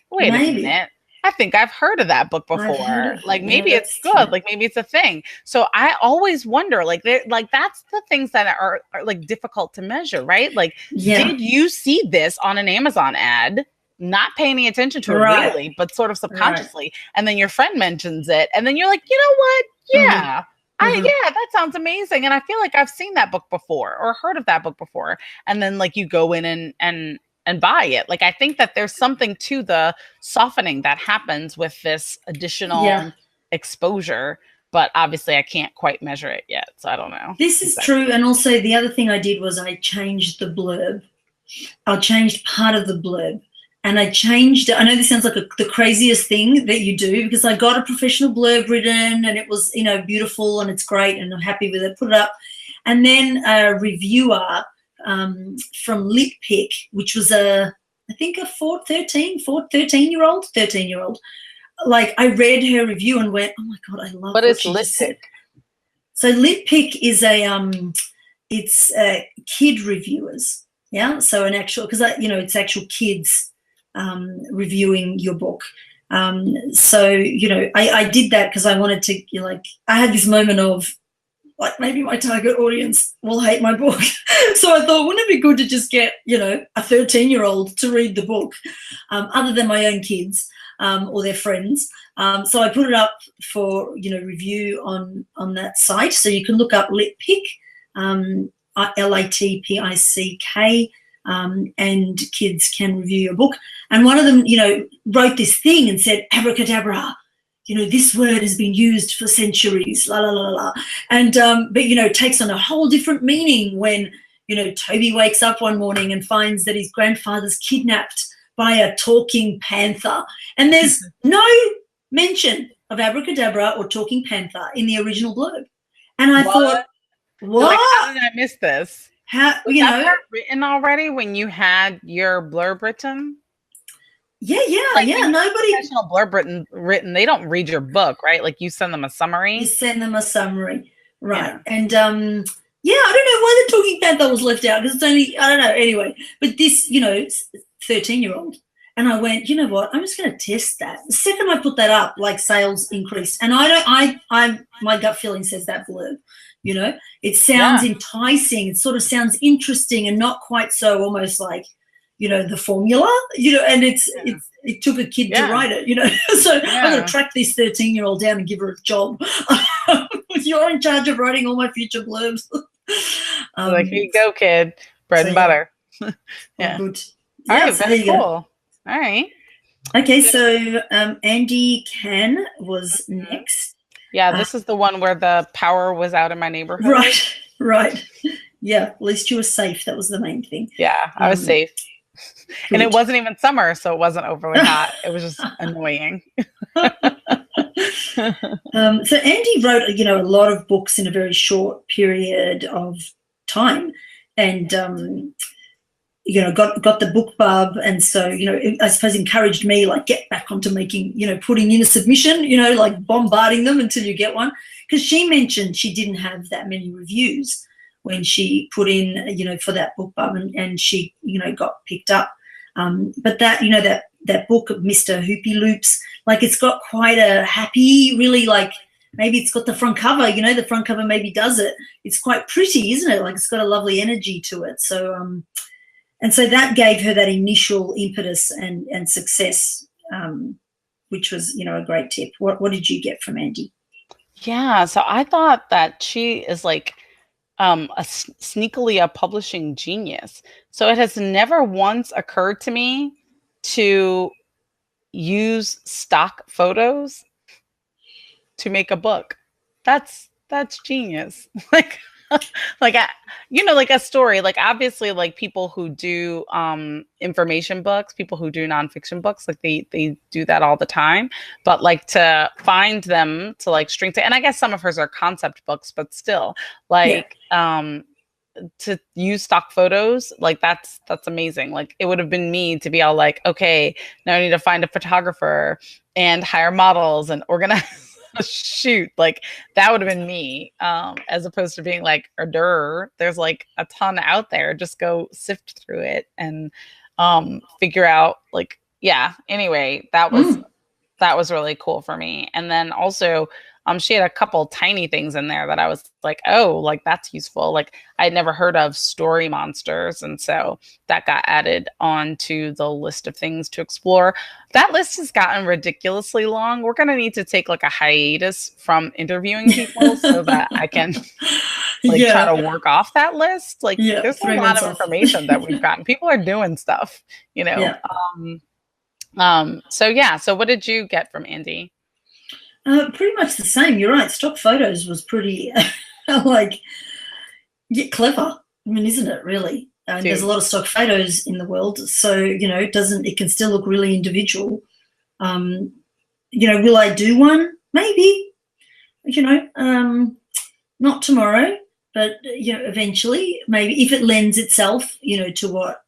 I think I've heard of that book before. Like maybe it's good. True. Like maybe it's a thing. So I always wonder, like that's the things that are like difficult to measure, right? Like, did you see this on an Amazon ad, not paying any attention to it really, but sort of subconsciously, and then your friend mentions it, and then you're like, you know what? Yeah. That sounds amazing. And I feel like I've seen that book before or heard of that book before. And then like you go in and buy it. Like I think that there's something to the softening that happens with this additional exposure, but obviously I can't quite measure it yet, so I don't know. This is true. And also the other thing I did was I changed the blurb. I changed part of the blurb, and I know this sounds like the craziest thing that you do, because I got a professional blurb written and it was, beautiful and it's great and I'm happy with it, put it up. And then a reviewer from Litpick, which was I think a 13-year-old. Like I read her review and went, oh my God, I love what is Litpick. So Litpick is it's kid reviewers. Yeah. So because it's actual kids reviewing your book. So, I did that because I wanted to, I had this moment of, like, maybe my target audience will hate my book. So I thought, wouldn't it be good to just get, a 13-year-old to read the book, other than my own kids or their friends. So I put it up for, review on that site. So you can look up Litpick, Latpick, and kids can review your book. And one of them, wrote this thing and said, abracadabra. This word has been used for centuries, la, la, la, la. And, but, it takes on a whole different meaning when, Toby wakes up one morning and finds that his grandfather's kidnapped by a talking panther. And there's no mention of abracadabra or talking panther in the original blurb. And I thought, what? Like, how did I miss this? How, was that written already when you had your blurb written? Yeah. Nobody professional blurb written. They don't read your book, right? Like you send them a summary. You send them a summary, right? Yeah. And I don't know why the talking panther was left out, because it's only, I don't know. Anyway, but this 13-year-old, and I went, you know what? I'm just going to test that. The second I put that up, like sales increased, and my gut feeling says that blurb. It sounds enticing. It sort of sounds interesting and not quite so almost like, the formula, and it took a kid to write it, so I'm going to track this 13-year-old down and give her a job. You're in charge of writing all my future blurbs. Like, here you go, kid. Bread and butter. Yeah. Good. All right. Very cool. All right. Okay. So Andy Can was next. Yeah. This is the one where the power was out in my neighborhood. Right. Yeah. At least you were safe. That was the main thing. Yeah. I was safe. And it wasn't even summer, so it wasn't overly hot. It was just annoying. So Andy wrote, a lot of books in a very short period of time, and got the book bug, and so I suppose encouraged me, like, get back onto making, putting in a submission, like bombarding them until you get one, because she mentioned she didn't have that many reviews when she put in, for that book bub, and she, got picked up. But that, that book of Mr. Hoopy Loops, like, it's got quite a happy, really, like, maybe it's got the front cover, the front cover maybe does it. It's quite pretty, isn't it? Like, it's got a lovely energy to it. So, and so that gave her that initial impetus and success, which was, a great tip. What did you get from Andy? Yeah. So I thought that she is, like, sneakily a publishing genius. So it has never once occurred to me to use stock photos to make a book. That's genius. Like like like a story, like obviously like people who do information books, people who do nonfiction books, like they do that all the time, but like to find them to like string to, and I guess some of hers are concept books, but still like to use stock photos, like that's amazing. Like it would have been me to be all like, okay, now I need to find a photographer and hire models and organize a shoot. Like that would have been me, as opposed to being like, there's like a ton out there, just go sift through it and figure out like, anyway, that was really cool for me. And then also she had a couple tiny things in there that I was like, oh, like that's useful. Like I'd never heard of story monsters. And so that got added onto the list of things to explore. That list has gotten ridiculously long. We're going to need to take like a hiatus from interviewing people so that I can try to work off that list. Like there's a lot of information that we've gotten. People are doing stuff, So what did you get from Andy? Pretty much the same. You're right. Stock photos was pretty clever. I mean, isn't it really? There's a lot of stock photos in the world, so it can still look really individual. Will I do one? Maybe. Not tomorrow, but eventually, maybe if it lends itself, to what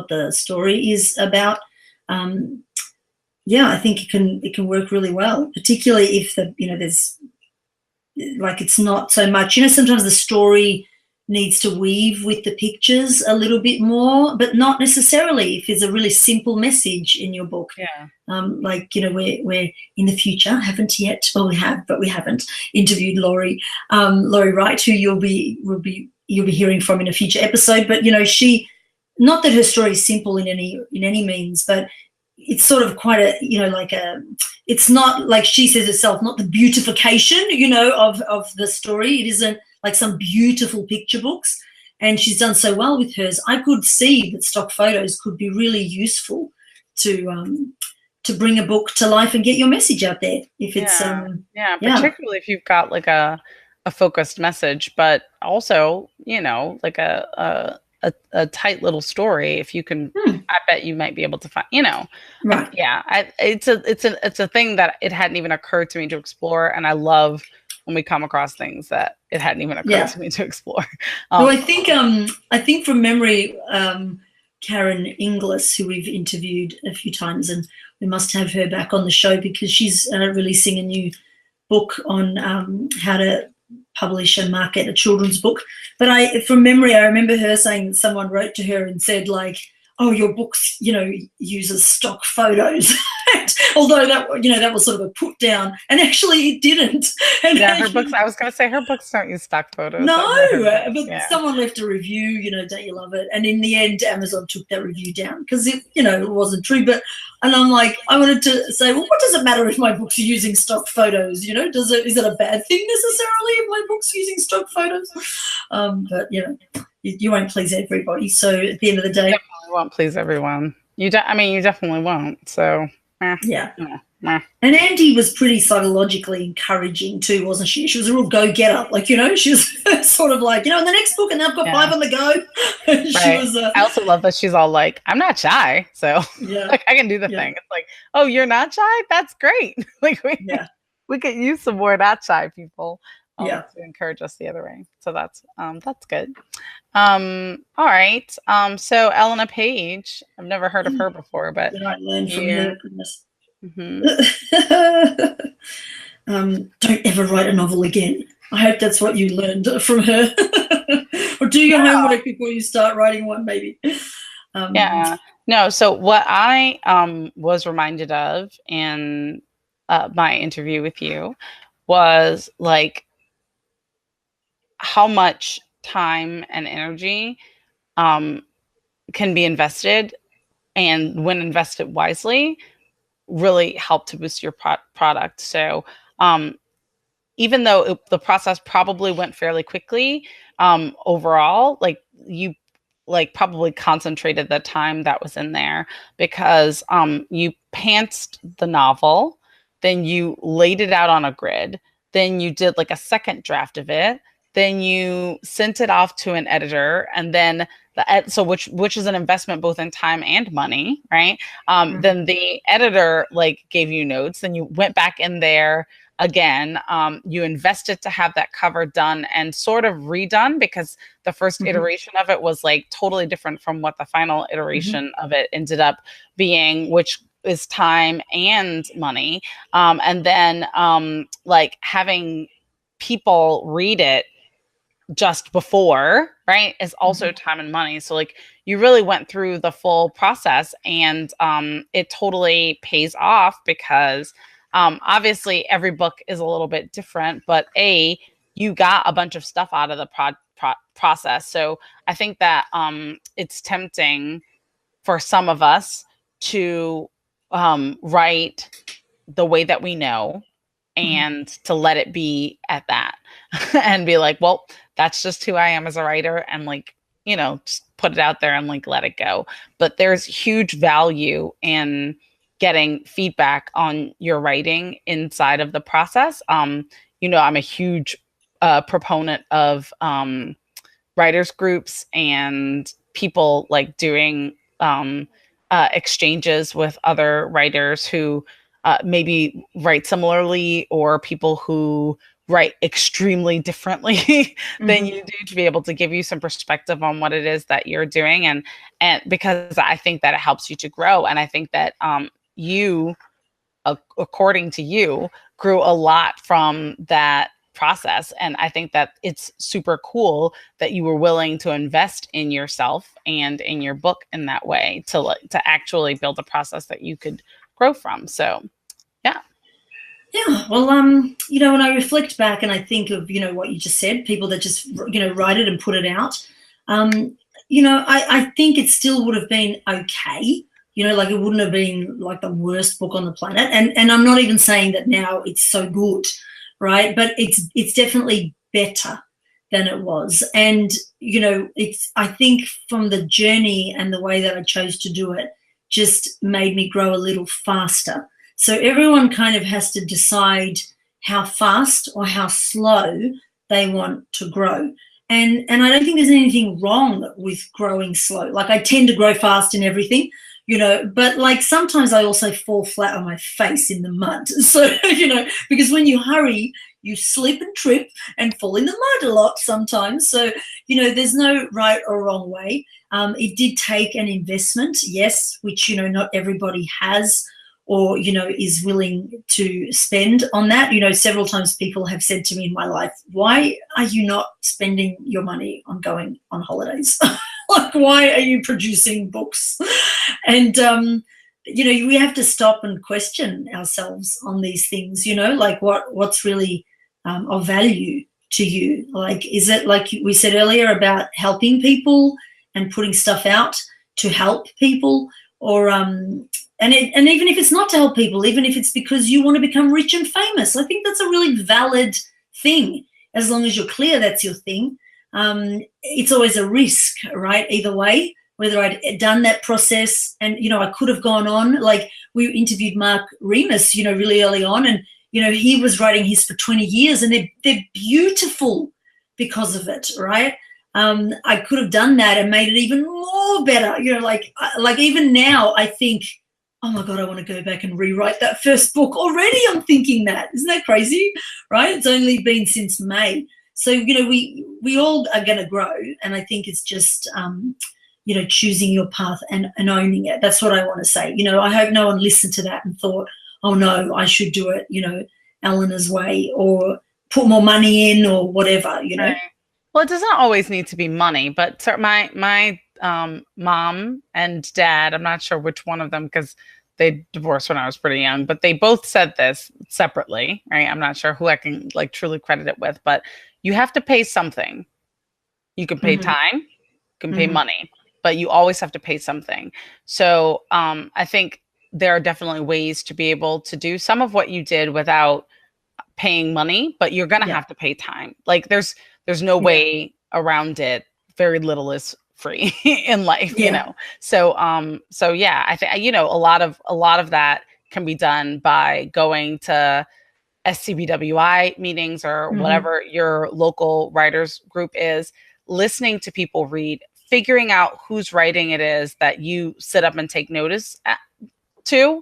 the story is about. I think it can work really well, particularly if there's it's not so much, sometimes the story needs to weave with the pictures a little bit more, but not necessarily if there's a really simple message in your book. We're in the future, haven't yet, well, we have, but we haven't interviewed Laurie Wright, who you'll be hearing from in a future episode. But she, not that her story is simple in any means, but it's sort of quite it's not like she says herself, not the beautification, of the story. It isn't like some beautiful picture books, and she's done so well with hers. I could see that stock photos could be really useful to bring a book to life and get your message out there. If it's particularly if you've got like a focused message, but also like a tight little story. If you can, I bet you might be able to find, right. It's a thing that it hadn't even occurred to me to explore. And I love when we come across things that it hadn't even occurred to me to explore. Well, I think from memory, Karen Inglis, who we've interviewed a few times, and we must have her back on the show because she's releasing a new book on how to publish and market a children's book. But from memory, I remember her saying someone wrote to her and said like, oh, your books, uses stock photos. Although that was sort of a put down, and actually it didn't. And her books, I was going to say her books don't use stock photos. No, but someone left a review, don't you love it? And in the end, Amazon took that review down because it wasn't true. And I'm like, I wanted to say, well, what does it matter if my books are using stock photos? Is it a bad thing necessarily if my book's using stock photos? But you won't please everybody. So at the end of the day, you definitely won't please everyone. You definitely won't. So And Andy was pretty psychologically encouraging too, wasn't she? She was a real go-getter. She was sort of like, in the next book, and I've got 5 on the go. She was. I also love that she's all like, I'm not shy, so like I can do the thing. It's like, oh, you're not shy? That's great. Like we could use some more not shy people. To encourage us the other way. So that's good. All right. So Elena Page, I've never heard of her before, but I learned from her. Goodness. Mm-hmm. Don't ever write a novel again. I hope that's what you learned from her. Or do your homework before you start writing one, maybe. No. So what I was reminded of in my interview with you was like how much time and energy can be invested, and when invested wisely, really help to boost your product. So even though the process probably went fairly quickly, overall, like you like probably concentrated the time that was in there because you pantsed the novel, then you laid it out on a grid, then you did like a second draft of it, then you sent it off to an editor, and then so which is an investment both in time and money, right? Then the editor like gave you notes, then you went back in there again. You invested to have that cover done and sort of redone because the first iteration of it was like totally different from what the final iteration of it ended up being, which is time and money. And then like having people read it just before, right, is also time and money. So like you really went through the full process, and it totally pays off because obviously every book is a little bit different, but you got a bunch of stuff out of the process. So I think that it's tempting for some of us to write the way that we know and to let it be at that and be like, well, that's just who I am as a writer, and like, you know, just put it out there and like let it go. But there's huge value in getting feedback on your writing inside of the process. You know, I'm a huge proponent of writers groups and people like doing exchanges with other writers who maybe write similarly, or people who write extremely differently than you do, to be able to give you some perspective on what it is that you're doing. And because I think that it helps you to grow. And I think that you, according to you, grew a lot from that process. And I think that it's super cool that you were willing to invest in yourself and in your book in that way to actually build a process that you could grow from. So, yeah. Yeah, well, you know, when I reflect back and I think of, you know, what you just said, people that just, you know, write it and put it out, you know, I think it still would have been okay. You know, like it wouldn't have been like the worst book on the planet. And I'm not even saying that now it's so good, right? But it's definitely better than it was. And, you know, I think from the journey and the way that I chose to do it just made me grow a little faster. So everyone kind of has to decide how fast or how slow they want to grow. And I don't think there's anything wrong with growing slow. Like I tend to grow fast in everything, you know, but like sometimes I also fall flat on my face in the mud. So, you know, because when you hurry, you slip and trip and fall in the mud a lot sometimes. So, you know, there's no right or wrong way. It did take an investment, yes, which, you know, not everybody has or, you know, is willing to spend on that. You know, several times people have said to me in my life, why are you not spending your money on going on holidays? Like, why are you producing books? And, you know, we have to stop and question ourselves on these things, you know, like what's really of value to you? Like, is it like we said earlier about helping people and putting stuff out to help people, or and even if it's not to help people, even if it's because you want to become rich and famous, I think that's a really valid thing. As long as you're clear that's your thing. It's always a risk, right? Either way, whether I'd done that process and, you know, I could have gone on. Like we interviewed Mark Remus, you know, really early on, and, you know, he was writing his for 20 years and they're beautiful because of it, right? I could have done that and made it even more better. You know, like even now I think, oh my God, I want to go back and rewrite that first book. Already I'm thinking that. Isn't that crazy? Right? It's only been since May. So, you know, we all are going to grow. And I think it's just, you know, choosing your path and owning it. That's what I want to say. You know, I hope no one listened to that and thought, oh no, I should do it, you know, Eleanor's way, or put more money in or whatever, you know. Right. Well, it doesn't always need to be money, but my mom and dad, I'm not sure which one of them, because they divorced when I was pretty young, but they both said this separately, right? I'm not sure who I can like truly credit it with, but you have to pay something. You can pay time, you can pay money, but you always have to pay something. So I think there are definitely ways to be able to do some of what you did without paying money, but you're going to have to pay time. Like there's no way around it. Very little is free in life, you know? So, yeah, I think, you know, a lot of that can be done by going to SCBWI meetings or whatever your local writers group is, listening to people read, figuring out whose writing it is that you sit up and take notice to,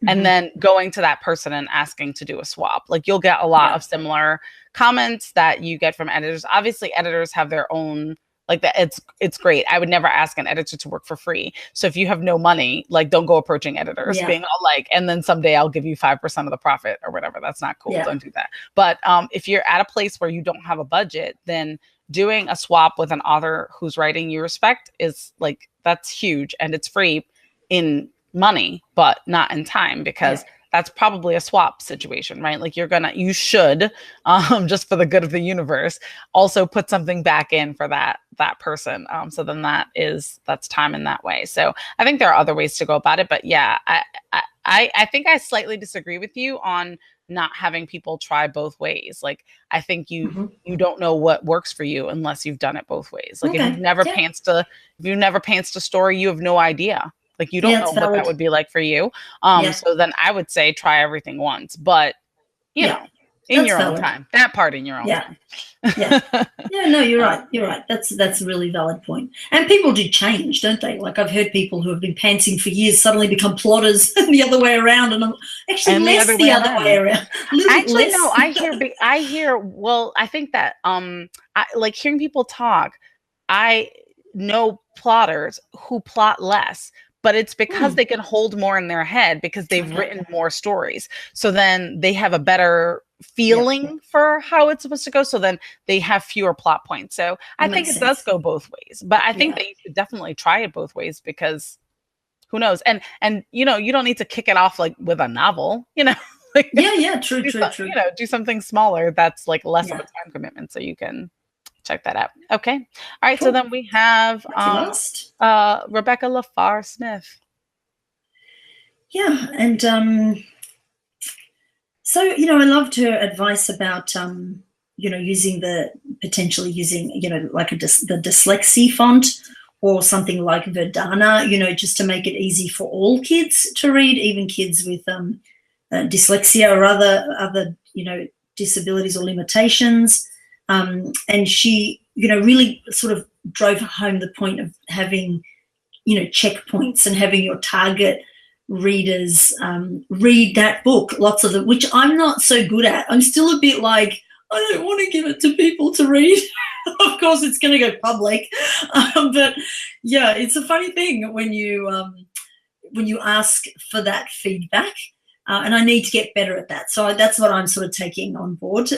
and then going to that person and asking to do a swap. Like you'll get a lot of similar comments that you get from editors. Obviously, editors have their own, like that. It's great. I would never ask an editor to work for free. So if you have no money, like don't go approaching editors being all like, and then someday I'll give you 5% of the profit or whatever. That's not cool. Don't do that. But if you're at a place where you don't have a budget, then doing a swap with an author whose writing you respect is like, that's huge, and it's free in money, but not in time, because that's probably a swap situation, right? Like you should, just for the good of the universe, also put something back in for that person. So then that's time in that way. So I think there are other ways to go about it, but yeah, I think I slightly disagree with you on not having people try both ways. Like I think you don't know what works for you unless you've done it both ways. Like if you've never pantsed a story, you have no idea. Like you don't know what that would be like for you. So then I would say try everything once, but you know, in your own time, that part in your own time. No, you're right. You're right. That's a really valid point. And people do change, don't they? Like I've heard people who have been pantsing for years suddenly become plotters the other way around, and I'm actually less the other way around. Actually, no, I hear, well, I think that, I like hearing people talk. I know plotters who plot less, but it's because they can hold more in their head because they've written more stories. So then they have a better feeling for how it's supposed to go. So then they have fewer plot points. So I think it does go both ways, but I think that you should definitely try it both ways, because who knows? And you know, you don't need to kick it off like with a novel, you know, like, true. You know, do something smaller that's like less of a time commitment, so you can check that out. Okay. All right. Cool. So then we have Rebecca LaFar Smith. Yeah. And so, you know, I loved her advice about, you know, potentially using, you know, like the dyslexia font or something like Verdana, you know, just to make it easy for all kids to read, even kids with dyslexia or other, you know, disabilities or limitations. And she, you know, really sort of drove home the point of having, you know, checkpoints and having your target readers read that book, lots of them, which I'm not so good at. I'm still a bit like, I don't want to give it to people to read. Of course, it's going to go public. But yeah, it's a funny thing when you ask for that feedback. And I need to get better at that. So that's what I'm sort of taking on board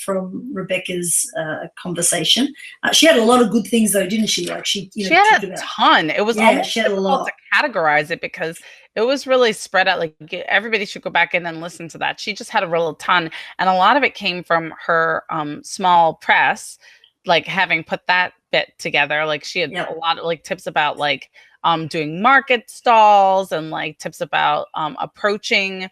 from Rebecca's conversation. She had a lot of good things, though, didn't she? Like she had a ton. It was almost difficult to categorize it because it was really spread out. Like everybody should go back in and listen to that. She just had a real ton, and a lot of it came from her small press, like having put that bit together. Like she had a lot of like tips about like doing market stalls and like tips about approaching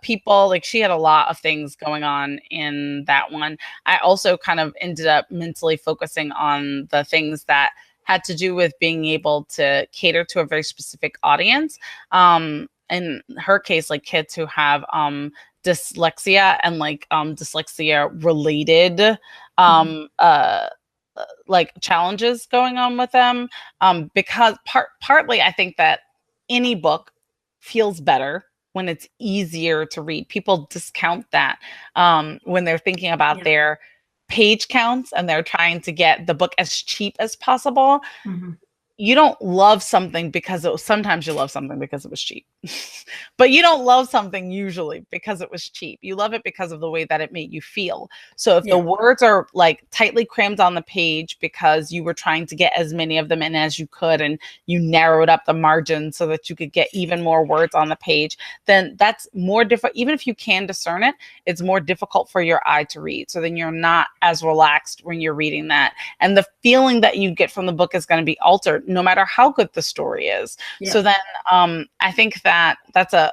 people. Like she had a lot of things going on in that one. I also kind of ended up mentally focusing on the things that had to do with being able to cater to a very specific audience. In her case, like kids who have dyslexia and like dyslexia related like challenges going on with them, because partly I think that any book feels better when it's easier to read. People discount that when they're thinking about their page counts and they're trying to get the book as cheap as possible. You don't love something because sometimes you love something because it was cheap, but you don't love something usually because it was cheap. You love it because of the way that it made you feel. So if the words are like tightly crammed on the page because you were trying to get as many of them in as you could, and you narrowed up the margin so that you could get even more words on the page, then that's more difficult. Even if you can discern it, it's more difficult for your eye to read. So then you're not as relaxed when you're reading that. And the feeling that you get from the book is going to be altered no matter how good the story is. So then I think that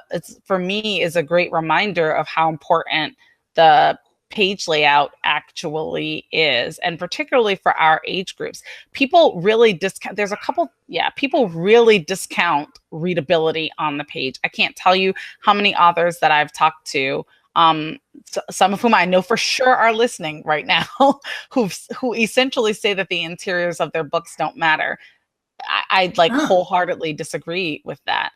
it's for me is a great reminder of how important the page layout actually is, and particularly for our age groups. People really discount, people really discount readability on the page. I can't tell you how many authors that I've talked to, some of whom I know for sure are listening right now, who essentially say that the interiors of their books don't matter. I'd like wholeheartedly disagree with that.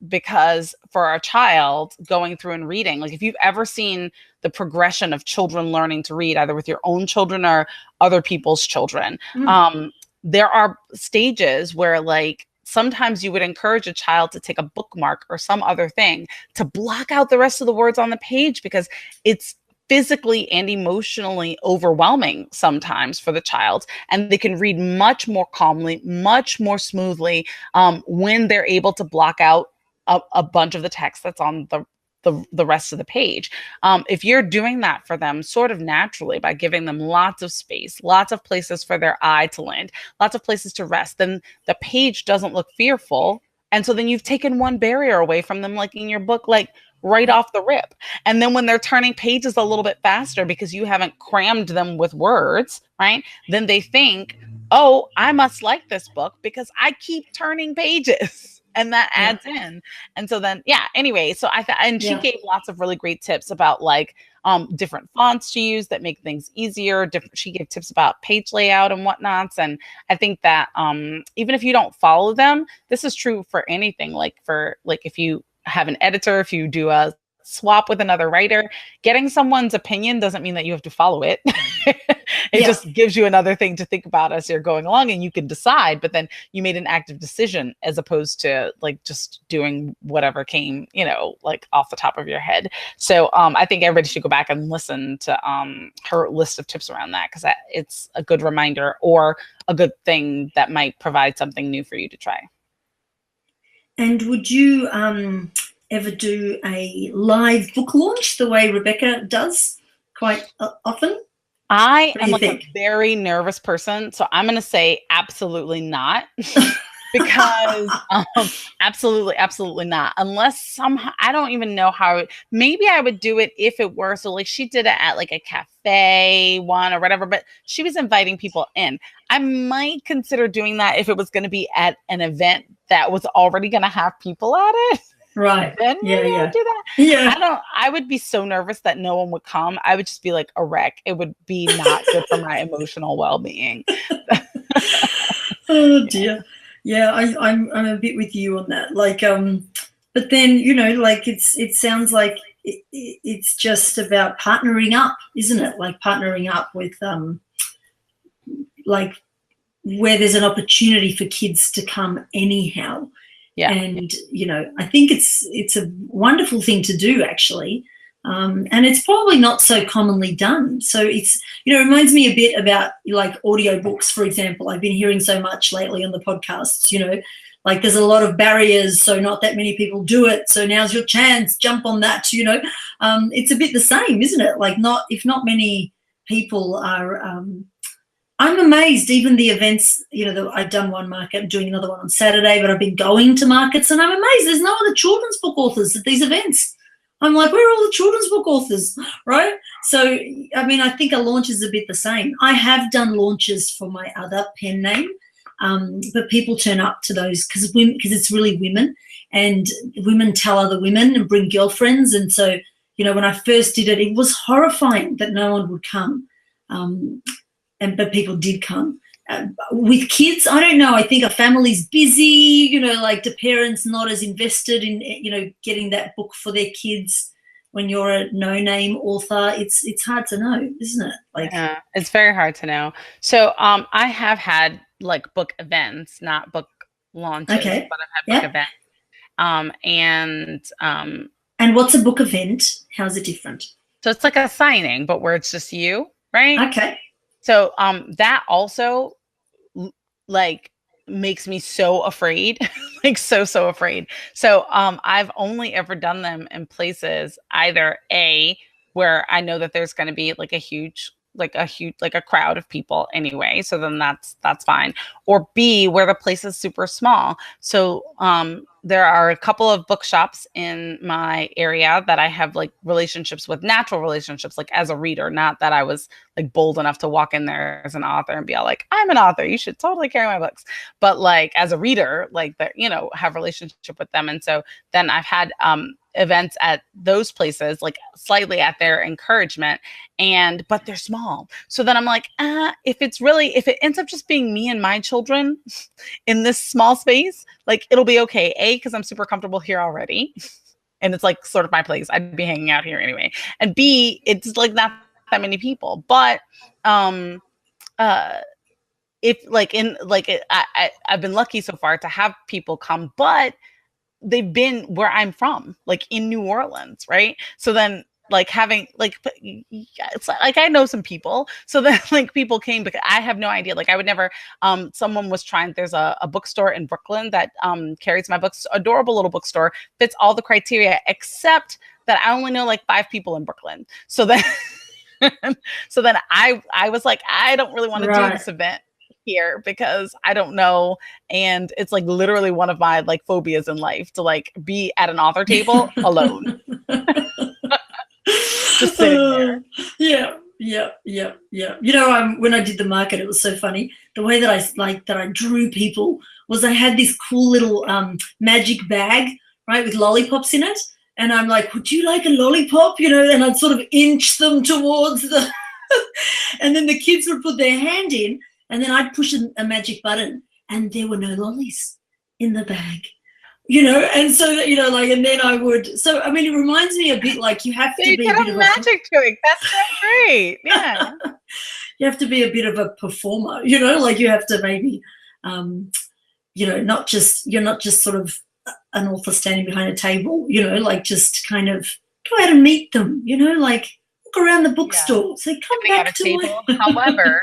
Because for a child going through and reading, like if you've ever seen the progression of children learning to read, either with your own children or other people's children, there are stages where like sometimes you would encourage a child to take a bookmark or some other thing to block out the rest of the words on the page, because it's physically and emotionally overwhelming sometimes for the child, and they can read much more calmly, much more smoothly, when they're able to block out a bunch of the text that's on the rest of the page. If you're doing that for them sort of naturally by giving them lots of space, lots of places for their eye to land, lots of places to rest, then the page doesn't look fearful. And so then you've taken one barrier away from them liking your book, like right off the rip. And then when they're turning pages a little bit faster because you haven't crammed them with words, right? Then they think, oh, I must like this book because I keep turning pages. And that adds in. And so then, anyway, so she gave lots of really great tips about like different fonts to use that make things easier. She gave tips about page layout and whatnots. And I think that even if you don't follow them, this is true for anything. Like if you have an editor, if you do a swap with another writer, getting someone's opinion doesn't mean that you have to follow it. It just gives you another thing to think about as you're going along, and you can decide, but then you made an active decision as opposed to like just doing whatever came, like off the top of your head. So I think everybody should go back and listen to her list of tips around that, because it's a good reminder or a good thing that might provide something new for you to try. And would you ever do a live book launch the way Rebecca does quite often? I am like a very nervous person, so I'm going to say absolutely not. Because absolutely not. Unless somehow, I don't even know how, maybe I would do it if it were. So like she did it at like a cafe one or whatever, but she was inviting people in. I might consider doing that if it was going to be at an event that was already going to have people at it. Right. Then maybe I would do that. Yeah. I would be so nervous that no one would come. I would just be like a wreck. It would be not good for my emotional well-being. Oh dear. Yeah, I'm a bit with you on that. Like, but then like it sounds like it's just about partnering up, isn't it? Like partnering up with like where there's an opportunity for kids to come anyhow. Yeah. And I think it's a wonderful thing to do actually. And it's probably not so commonly done. So it's, it reminds me a bit about like audiobooks, for example. I've been hearing so much lately on the podcasts, like there's a lot of barriers, so not that many people do it. So now's your chance, jump on that, It's a bit the same, isn't it? Like if not many people are, I'm amazed, even the events, I've done one market, I'm doing another one on Saturday, but I've been going to markets and I'm amazed there's no other children's book authors at these events. I'm like, where are all the children's book authors, right? So, I mean, I think a launch is a bit the same. I have done launches for my other pen name, but people turn up to those because it's really women, and women tell other women and bring girlfriends. And so, when I first did it, it was horrifying that no one would come, but people did come. With kids, I don't know. I think a family's busy, like the parents not as invested in, getting that book for their kids when you're a no-name author. It's hard to know, isn't it? Like, yeah, it's very hard to know. So I have had like book events, not book launches, but I've had book events. And what's a book event? How's it different? So it's like a signing, but where it's just you, right? Okay. So that also like makes me so afraid, like so afraid. So I've only ever done them in places either A, where I know that there's going to be like a huge like a huge, like a crowd of people anyway. So then that's fine. Or B, where the place is super small. So there are a couple of bookshops in my area that I have like relationships with, natural relationships, like as a reader, not that I was like bold enough to walk in there as an author and be all like, I'm an author, you should totally carry my books. But like as a reader, like that, you know, have relationship with them. And so then I've had events at those places, like slightly at their encouragement, but they're small. So then I'm like, if it ends up just being me and my children in this small space, like it'll be okay. A, because I'm super comfortable here already. And it's like sort of my place. I'd be hanging out here anyway. And B, it's like not that many people. But if like I've been lucky so far to have people come, but they've been where I'm from, like in New Orleans, right? So then like having like, it's like I know some people, so then like people came because I have no idea. Like I would never, someone was trying, there's a bookstore in Brooklyn that carries my books, adorable little bookstore, fits all the criteria except that I only know like 5 people in Brooklyn. So then so then I was like, I don't really want to do this event here because I don't know. And it's like literally one of my like phobias in life to like be at an author table alone. Just sitting there. Yeah. You know, when I did the market, it was so funny. The way that I drew people was I had this cool little magic bag, right, with lollipops in it. And I'm like, would you like a lollipop? You know, and I'd sort of inch them towards the, and then the kids would put their hand in, and then I'd push a magic button, and there were no lollies in the bag, you know. And so, you know, like, and then I would. So, I mean, it reminds me a bit like you have to be a bit of a magic trick. That's so great. Yeah. You have to be a bit of a performer, you know, like you have to maybe, you know, you're not just sort of an author standing behind a table, you know, like just kind of go out and meet them, you know, like walk around the bookstore. Say, come back to table. However,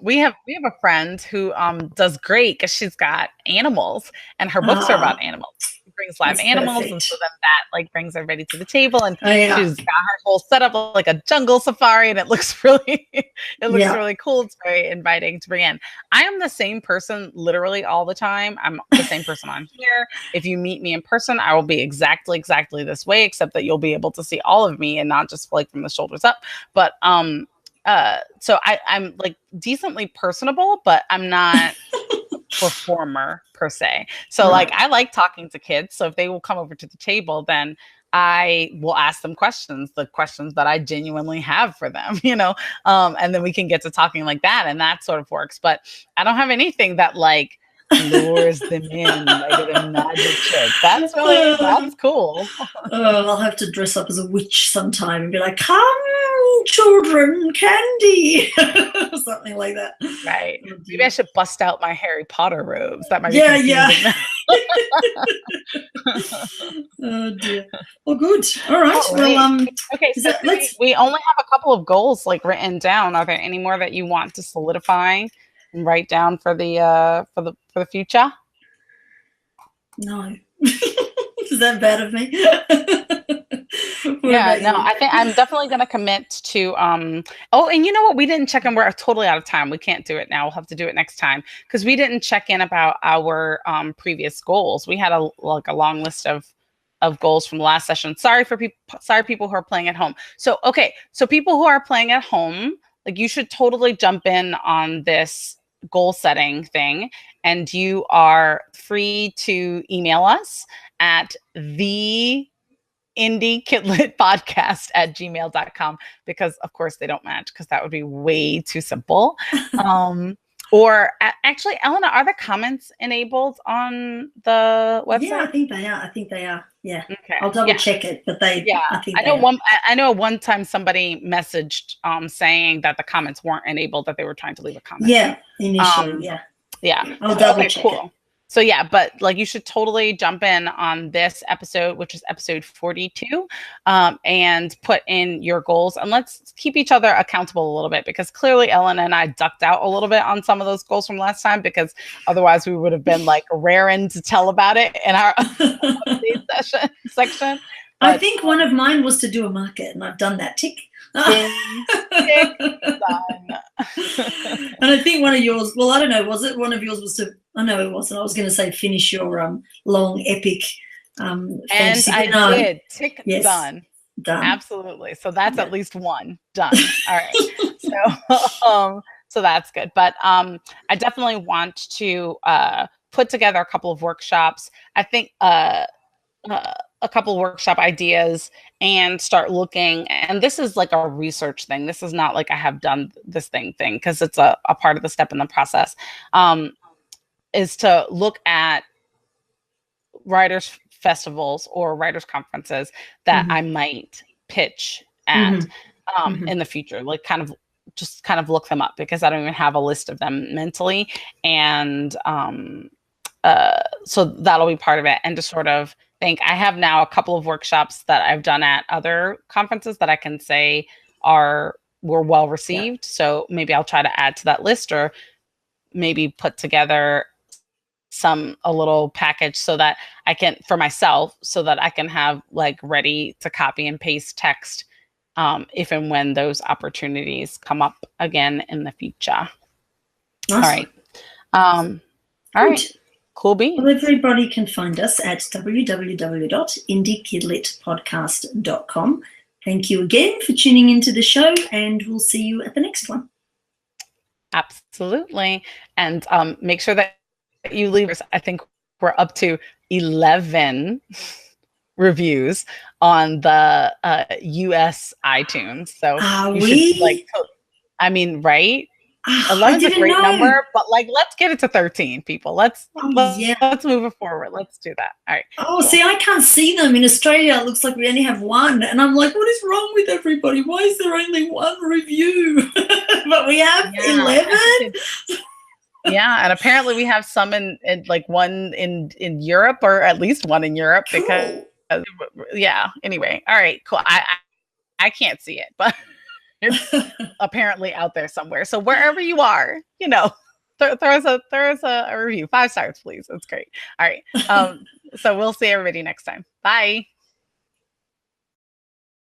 we have a friend who does great because she's got animals and her books are about animals. She brings live animals, perfect. And so then that like brings everybody to the table, and she's got her whole setup like a jungle safari, and it looks really really cool. It's very inviting to bring in. I am the same person literally all the time. I'm the same person on here. If you meet me in person, I will be exactly this way, except that you'll be able to see all of me and not just like from the shoulders up. But so I'm like decently personable, but I'm not performer per se. So like I like talking to kids. So if they will come over to the table, then I will ask them the questions that I genuinely have for them, you know, and then we can get to talking like that, and that sort of works. But I don't have anything that like lures them in like a magic trick. That's cool. I'll have to dress up as a witch sometime and be like, come children, candy, or something like that. Right. Maybe I should bust out my Harry Potter robes. That might be Oh dear. Well, good. All right. Well, okay. So we only have a couple of goals like written down. Are there any more that you want to solidify and write down for the future? No. Is that bad of me? Yeah, no, I think I'm definitely going to commit to, oh, and you know what? We didn't check in. We're totally out of time. We can't do it now. We'll have to do it next time because we didn't check in about our previous goals. We had a long list of goals from the last session. Sorry people who are playing at home. So, okay. So people who are playing at home, like you should totally jump in on this goal setting thing, and you are free to email us at indiekidlitpodcast@gmail.com, because of course they don't match because that would be way too simple. Or actually, Elena, are the comments enabled on the website? Yeah, I think they are. Yeah. Okay. I'll double check it, but I know one time somebody messaged saying that the comments weren't enabled, that they were trying to leave a comment. Yeah, initially, yeah. I'll double check it. So yeah, but like you should totally jump in on this episode, which is episode 42, and put in your goals, and let's keep each other accountable a little bit, because clearly Ellen and I ducked out a little bit on some of those goals from last time, because otherwise we would have been like raring to tell about it in our section. I think one of mine was to do a market, and I've done that tick. Boom. Tick. Done. And I think one of yours, well, I don't know, was it one of yours was to, oh no, it wasn't. I was going to say finish your long epic And fantasy. I did. Tick. Yes. Done. Done. Absolutely. So that's at least one done. All right. So that's good. But I definitely want to put together a couple of workshops. I think a couple of workshop ideas and start looking. And this is like a research thing. This is not like I have done this thing because it's a part of the step in the process, is to look at writers festivals or writers conferences that I might pitch at in the future, like kind of look them up, because I don't even have a list of them mentally. And so that'll be part of it. And to sort of think, I have now a couple of workshops that I've done at other conferences that I can say were well received. So maybe I'll try to add to that list, or maybe put together a little package so that I can, for myself, so that I can have like ready to copy and paste text if and when those opportunities come up again in the future. Awesome. All right. Cool beans. Well, everybody can find us at www.indiekidlitpodcast.com. Thank you again for tuning into the show, and we'll see you at the next one. Absolutely. And make sure that you leave us. I think we're up to 11 reviews on the US iTunes. So you should, I mean, right? 11 is a great number, but like, let's get it to 13, people. Let's move it forward. Let's do that. All right. Oh, cool. See, I can't see them. In Australia, it looks like we only have one. And I'm like, what is wrong with everybody? Why is there only one review? But we have 11. Yeah, and apparently we have some in like one in Europe, or at least one in Europe, because anyway. All right, cool. I can't see it, but it's apparently out there somewhere. So wherever you are, throw us a review. 5 stars, please. That's great. All right. So we'll see everybody next time. Bye.